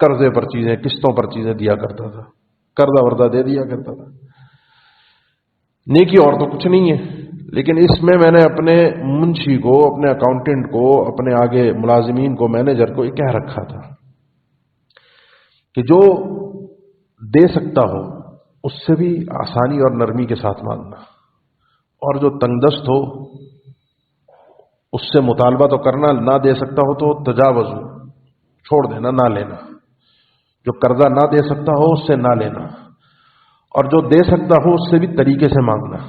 قرضے پر چیزیں، قسطوں پر چیزیں دیا کرتا تھا، قرضہ وردہ دے دیا کرتا تھا۔ نیکی اور تو کچھ نہیں ہے، لیکن اس میں میں نے اپنے منشی کو، اپنے اکاؤنٹنٹ کو، اپنے آگے ملازمین کو، مینیجر کو یہ کہہ رکھا تھا کہ جو دے سکتا ہو اس سے بھی آسانی اور نرمی کے ساتھ مانگنا، اور جو تنگ دست ہو اس سے مطالبہ تو کرنا، نہ دے سکتا ہو تو تجاوز چھوڑ دینا، نہ لینا۔ جو قرضہ نہ دے سکتا ہو اس سے نہ لینا، اور جو دے سکتا ہو اس سے بھی طریقے سے مانگنا۔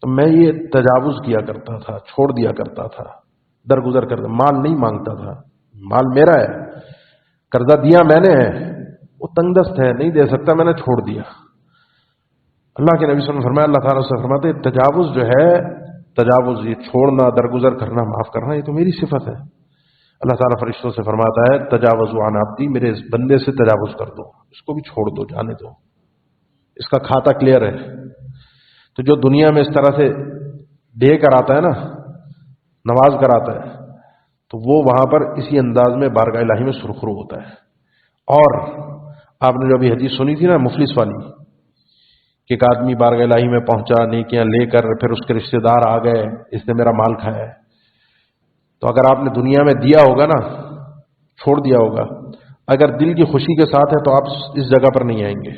تو میں یہ تجاوز کیا کرتا تھا، چھوڑ دیا کرتا تھا، درگزر کرتا، مال نہیں مانگتا تھا، مال میرا ہے، قرضہ دیا میں نے ہے، وہ تنگ دست ہے، نہیں دے سکتا، میں نے چھوڑ دیا۔ اللہ کے نبی صلی اللہ علیہ وسلم نے فرمایا، اللہ تعالیٰ سے فرماتے، تجاوز جو ہے، تجاوز یہ چھوڑنا، درگزر کرنا، معاف کرنا، یہ تو میری صفت ہے۔ اللہ تعالیٰ فرشتوں سے فرماتا ہے، تجاوزوا عن عبدی، میرے اس بندے سے تجاوز کر دو، اس کو بھی چھوڑ دو، جانے دو، اس کا کھاتا کلیئر ہے۔ تو جو دنیا میں اس طرح سے دے کر آتا ہے نا، نواز کر آتا ہے، تو وہ وہاں پر اسی انداز میں بارگاہ الہی میں سرخرو ہوتا ہے۔ اور آپ نے جو ابھی حدیث سنی تھی نا مفلس والی، کہ ایک آدمی بارگاہ الہی میں پہنچا نیکیاں لے کر، پھر اس کے رشتہ دار آ گئے، اس نے میرا مال کھایا ہے۔ تو اگر آپ نے دنیا میں دیا ہوگا نا، چھوڑ دیا ہوگا، اگر دل کی خوشی کے ساتھ ہے تو آپ اس جگہ پر نہیں آئیں گے۔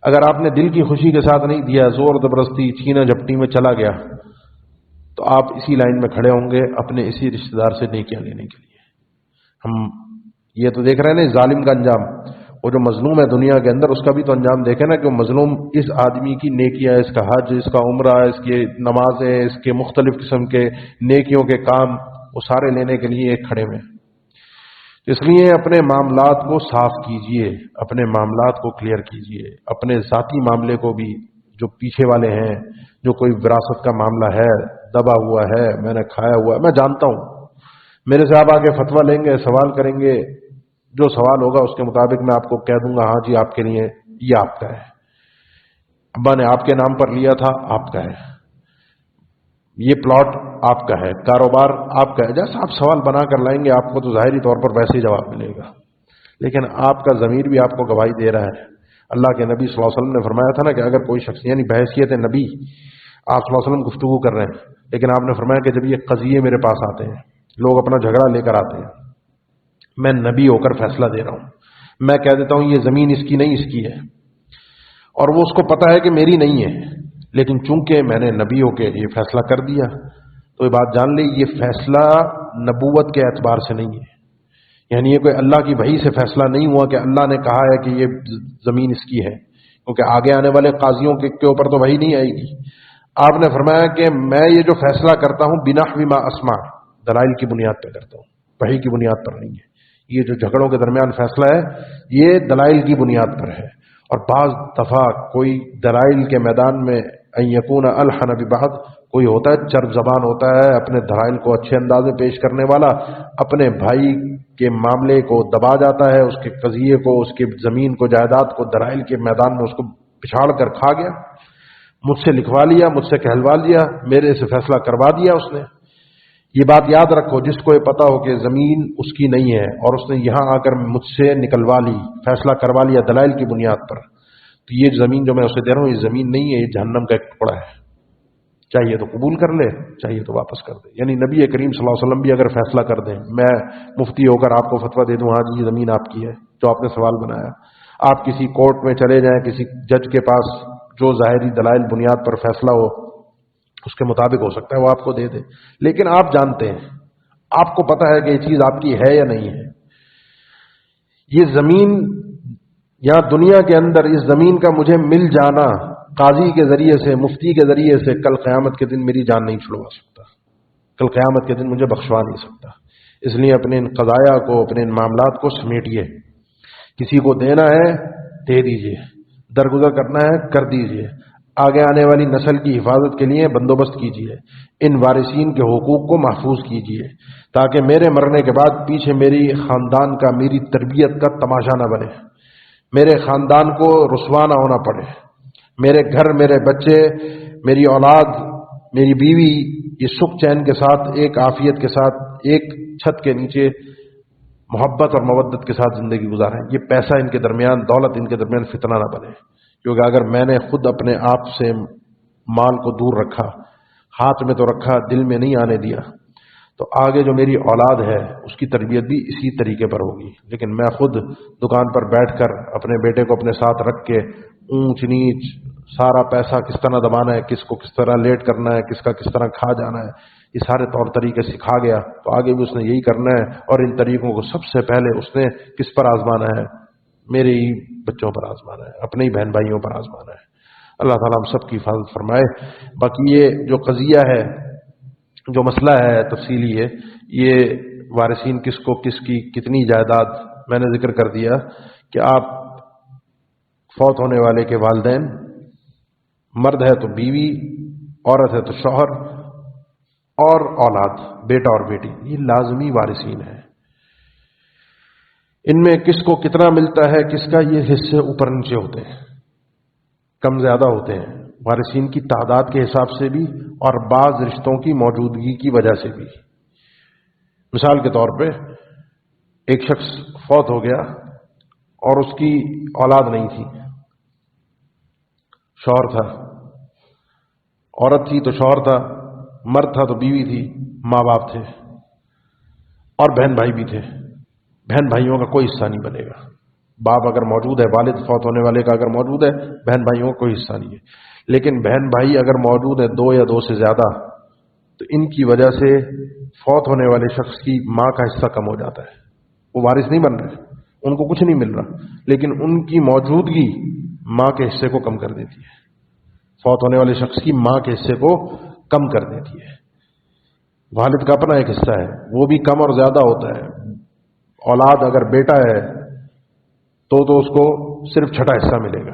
اگر آپ نے دل کی خوشی کے ساتھ نہیں دیا، زور زبردستی، چھینا جھپٹی میں چلا گیا، تو آپ اسی لائن میں کھڑے ہوں گے اپنے اسی رشتہ دار سے نیکیاں لینے کے لیے۔ ہم یہ تو دیکھ رہے ہیں نا ظالم کا انجام، وہ جو مظلوم ہے دنیا کے اندر، اس کا بھی تو انجام دیکھیں نا، کہ وہ مظلوم اس آدمی کی نیکیاں، اس کا حج، اس کا عمرہ، اس کی نمازیں، اس کے مختلف قسم کے نیکیوں کے کام، وہ سارے لینے کے لیے ایک کھڑے میں۔ اس لیے اپنے معاملات کو صاف کیجئے، اپنے معاملات کو کلیئر کیجئے، اپنے ذاتی معاملے کو بھی جو پیچھے والے ہیں، جو کوئی وراثت کا معاملہ ہے، دبا ہوا ہے، میں نے کھایا ہوا ہے، میں جانتا ہوں، میرے سے آپ آگے فتویٰ لیں گے، سوال کریں گے، جو سوال ہوگا اس کے مطابق میں آپ کو کہہ دوں گا ہاں جی آپ کے لیے یہ آپ کا ہے، ابا نے آپ کے نام پر لیا تھا، آپ کا ہے، یہ پلاٹ آپ کا ہے، کاروبار آپ کا ہے، جیسا آپ سوال بنا کر لائیں گے آپ کو تو ظاہری طور پر ویسے ہی جواب ملے گا، لیکن آپ کا ضمیر بھی آپ کو گواہی دے رہا ہے۔ اللہ کے نبی صلی اللہ علیہ وسلم نے فرمایا تھا نا کہ اگر کوئی شخص یعنی بحیثیت نبی آپ صلی اللہ علیہ وسلم گفتگو کر رہے ہیں، لیکن آپ نے فرمایا کہ جب یہ قضیے میرے پاس آتے ہیں، لوگ اپنا جھگڑا لے کر آتے ہیں، میں نبی ہو کر فیصلہ دے رہا ہوں، میں کہہ دیتا ہوں یہ زمین اس کی نہیں اس کی ہے، اور وہ اس کو پتا ہے کہ میری نہیں ہے، لیکن چونکہ میں نے نبی ہو کے یہ فیصلہ کر دیا، تو یہ بات جان لیں یہ فیصلہ نبوت کے اعتبار سے نہیں ہے، یعنی یہ کوئی اللہ کی وحی سے فیصلہ نہیں ہوا کہ اللہ نے کہا ہے کہ یہ زمین اس کی ہے، کیونکہ آگے آنے والے قاضیوں کے اوپر تو وحی نہیں آئے گی۔ آپ نے فرمایا کہ میں یہ جو فیصلہ کرتا ہوں بنحو ما اسمع، دلائل کی بنیاد پہ کرتا ہوں، وحی کی بنیاد پر نہیں ہے، یہ جو جھگڑوں کے درمیان فیصلہ ہے یہ دلائل کی بنیاد پر ہے، اور بعض دفعہ کوئی دلائل کے میدان میں ان یکون الحن ببعض، کوئی ہوتا ہے چرب زبان ہوتا ہے، اپنے دلائل کو اچھے انداز میں پیش کرنے والا، اپنے بھائی کے معاملے کو دبا جاتا ہے، اس کے قضیے کو، اس کی زمین کو، جائیداد کو دلائل کے میدان میں اس کو پچھاڑ کر کھا گیا، مجھ سے لکھوا لیا، مجھ سے کہلوا لیا، میرے سے فیصلہ کروا دیا اس نے۔ یہ بات یاد رکھو، جس کو یہ پتا ہو کہ زمین اس کی نہیں ہے اور اس نے یہاں آ کر مجھ سے نکلوا لی، فیصلہ کروا لیا دلائل کی بنیاد پر، تو یہ زمین جو میں اسے دے رہا ہوں یہ زمین نہیں ہے، یہ جہنم کا ایک ٹکڑا ہے، چاہیے تو قبول کر لے، چاہیے تو واپس کر دے۔ یعنی نبی کریم صلی اللہ علیہ وسلم بھی اگر فیصلہ کر دیں، میں مفتی ہو کر آپ کو فتویٰ دے دوں ہاں جی یہ زمین آپ کی ہے جو آپ نے سوال بنایا، آپ کسی کورٹ میں چلے جائیں، کسی جج کے پاس، جو ظاہری دلائل بنیاد پر فیصلہ ہو اس کے مطابق ہو سکتا ہے وہ آپ کو دے دے، لیکن آپ جانتے ہیں، آپ کو پتا ہے کہ یہ چیز آپ کی ہے یا نہیں ہے۔ یہ زمین یا دنیا کے اندر اس زمین کا مجھے مل جانا قاضی کے ذریعے سے، مفتی کے ذریعے سے، کل قیامت کے دن میری جان نہیں چھڑوا سکتا، کل قیامت کے دن مجھے بخشوا نہیں سکتا۔ اس لیے اپنے ان قضایا کو، اپنے ان معاملات کو سمیٹیے، کسی کو دینا ہے دے دیجئے، درگزر کرنا ہے کر دیجئے، آگے آنے والی نسل کی حفاظت کے لیے بندوبست کیجئے، ان وارثین کے حقوق کو محفوظ کیجئے، تاکہ میرے مرنے کے بعد پیچھے میری خاندان کا، میری تربیت کا تماشا نہ بنے، میرے خاندان کو رسوا نہ ہونا پڑے، میرے گھر، میرے بچے، میری اولاد، میری بیوی یہ سکھ چین کے ساتھ، ایک عافیت کے ساتھ، ایک چھت کے نیچے محبت اور مودت کے ساتھ زندگی گزاریں، یہ پیسہ ان کے درمیان، دولت ان کے درمیان فتنہ نہ بنے، کیونکہ اگر میں نے خود اپنے آپ سے مال کو دور رکھا، ہاتھ میں تو رکھا، دل میں نہیں آنے دیا، تو آگے جو میری اولاد ہے اس کی تربیت بھی اسی طریقے پر ہوگی۔ لیکن میں خود دکان پر بیٹھ کر اپنے بیٹے کو اپنے ساتھ رکھ کے اونچ نیچ، سارا پیسہ کس طرح دبانا ہے، کس کو کس طرح لیٹ کرنا ہے، کس کا کس طرح کھا جانا ہے، یہ سارے طور طریقے سکھا گیا، تو آگے بھی اس نے یہی کرنا ہے، اور ان طریقوں کو سب سے پہلے اس نے کس پر آزمانا ہے؟ میرے ہی بچوں پر آزمانا ہے، اپنے ہی بہن بھائیوں پر آزمانا ہے۔ اللہ تعالیٰ ہم سب کی حفاظت فرمائے۔ باقی یہ جو قضیہ ہے، جو مسئلہ ہے تفصیلی ہے، یہ وارثین کس کو، کس کی کتنی جائیداد، میں نے ذکر کر دیا کہ آپ فوت ہونے والے کے والدین، مرد ہے تو بیوی، عورت ہے تو شوہر، اور اولاد، بیٹا اور بیٹی، یہ لازمی وارثین ہیں۔ ان میں کس کو کتنا ملتا ہے، کس کا یہ حصے اوپر نیچے ہوتے ہیں، کم زیادہ ہوتے ہیں، وارثین کی تعداد کے حساب سے بھی اور بعض رشتوں کی موجودگی کی وجہ سے بھی۔ مثال کے طور پہ ایک شخص فوت ہو گیا اور اس کی اولاد نہیں تھی، شوہر تھا، عورت تھی تو شوہر تھا، مرد تھا تو بیوی تھی، ماں باپ تھے، اور بہن بھائی بھی تھے، بہن بھائیوں کا کوئی حصہ نہیں بنے گا۔ باپ اگر موجود ہے، والد فوت ہونے والے کا اگر موجود ہے، بہن بھائیوں کا کوئی حصہ نہیں ہے، لیکن بہن بھائی اگر موجود ہے دو یا دو سے زیادہ، تو ان کی وجہ سے فوت ہونے والے شخص کی ماں کا حصہ کم ہو جاتا ہے، وہ وارث نہیں بن رہے، ان کو کچھ نہیں مل رہا، لیکن ان کی موجودگی ماں کے حصے کو کم کر دیتی ہے، فوت ہونے والے شخص کی ماں کے حصے کو کم کر دیتی ہے۔ والد کا اپنا ایک حصہ ہے، وہ بھی کم اور زیادہ ہوتا ہے، اولاد اگر بیٹا ہے تو اس کو صرف چھٹا حصہ ملے گا،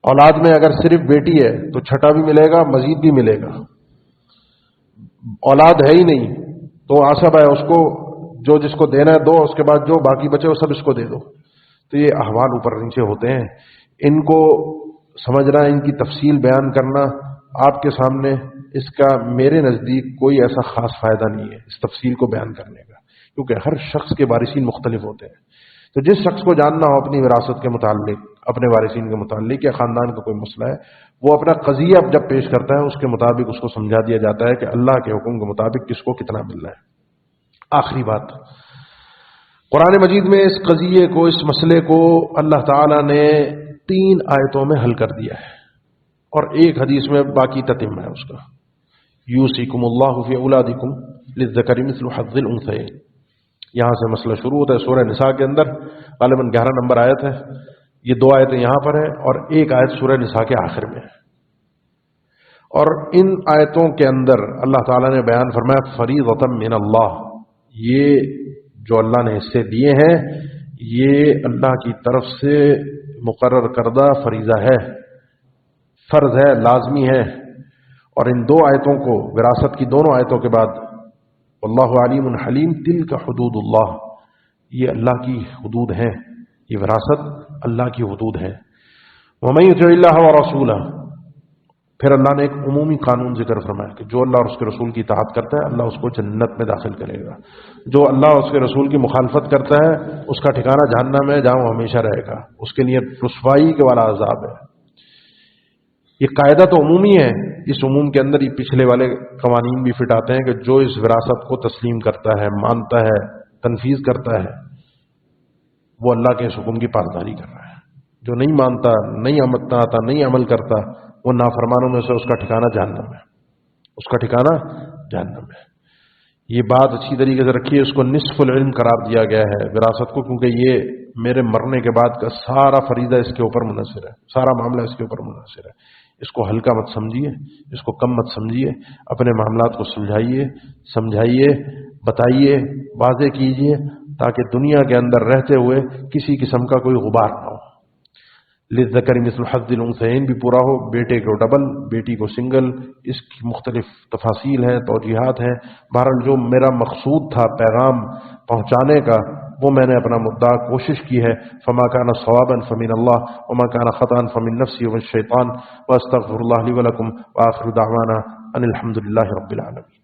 اولاد میں اگر صرف بیٹی ہے تو چھٹا بھی ملے گا، مزید بھی ملے گا. اولاد ہے ہی نہیں تو آصب ہے، اس کو جو جس کو دینا ہے دو، اس کے بعد جو باقی بچے وہ سب اس کو دے دو. تو یہ احوال اوپر نیچے ہوتے ہیں، ان کو سمجھنا، ان کی تفصیل بیان کرنا آپ کے سامنے، اس کا میرے نزدیک کوئی ایسا خاص فائدہ نہیں ہے اس تفصیل کو بیان کرنے کا، کیونکہ ہر شخص کے وارثین مختلف ہوتے ہیں. تو جس شخص کو جاننا ہو اپنی وراثت کے متعلق، اپنے وارثین کے متعلق یا خاندان کا کوئی مسئلہ ہے، وہ اپنا قضیہ جب پیش کرتا ہے اس کے مطابق اس کو سمجھا دیا جاتا ہے کہ اللہ کے حکم کے مطابق کس کو کتنا ملنا ہے. آخری بات، قرآن مجید میں اس قضیے کو، اس مسئلے کو اللہ تعالی نے 3 آیتوں میں حل کر دیا ہے، اور ایک حدیث میں باقی تتمہ ہے اس کا. یوصیکم اللہ فی اولادکم للذکر مثل حظ الانثیین. یہاں سے مسئلہ شروع ہوتا ہے سورہ نساء کے اندر، غالباً 11 نمبر آیت ہے. یہ 2 آیتیں یہاں پر ہیں اور ایک آیت سورہ نساء کے آخر میں ہے. اور ان آیتوں کے اندر اللہ تعالیٰ نے بیان فرمایا فریضۃ من اللہ، یہ جو اللہ نے حصے دیے ہیں یہ اللہ کی طرف سے مقرر کردہ فریضہ ہے، فرض ہے، لازمی ہے. اور ان 2 آیتوں کو، وراثت کی دونوں آیتوں کے بعد واللہ علیم حلیم تلک حدود اللہ، یہ اللہ کی حدود ہیں، یہ وراثت اللہ کی حدود ہے. ومن یطع اللہ ورسولہ، پھر اللہ نے ایک عمومی قانون ذکر فرمایا کہ جو اللہ اور اس کے رسول کی اطاعت کرتا ہے اللہ اس کو جنت میں داخل کرے گا. جو اللہ اور اس کے رسول کی مخالفت کرتا ہے اس کا ٹھکانہ جہنم ہے، جہاں وہ ہمیشہ رہے گا، اس کے لیے رسوائی کے والا عذاب ہے. یہ قاعدہ تو عمومی ہے، اس عموم کے اندر یہ پچھلے والے قوانین بھی فٹ آتے ہیں کہ جو اس وراثت کو تسلیم کرتا ہے، مانتا ہے، تنفیذ کرتا ہے، وہ اللہ کے اس حکم کی پاسداری کر رہا ہے. جو نہیں مانتا، نہیں آتا، نہیں عمل کرتا، وہ نافرمانوں میں سے اس کا ٹھکانہ جہنم ہے، اس کا ٹھکانہ جہنم ہے. یہ بات اچھی طریقے سے رکھیے، اس کو نصف العلم قرار دیا گیا ہے وراثت کو، کیونکہ یہ میرے مرنے کے بعد کا سارا فریضہ اس کے اوپر منحصر ہے، سارا معاملہ اس کے اوپر منحصر ہے. اس کو ہلکا مت سمجھیے، اس کو کم مت سمجھیے، اپنے معاملات کو سلجھائیے، سمجھائیے، بتائیے، واضح کیجیے، تاکہ دنیا کے اندر رہتے ہوئے کسی قسم کا کوئی غبار نہ ہو. للذکر مثل حظ الانثیین بھی پورا ہو، بیٹے کو ڈبل، بیٹی کو سنگل، اس کی مختلف تفاصیل ہیں، توجیحات ہیں. بہرحال جو میرا مقصود تھا پیغام پہنچانے کا، وہ میں نے اپنا مدعا کوشش کی ہے. فما کان صوابا فمن اللہ وما کان خطأ فمن نفسی والشیطان واستغفر اللہ لی ولکم وآخر دعوانا ان الحمد للہ رب العالمین.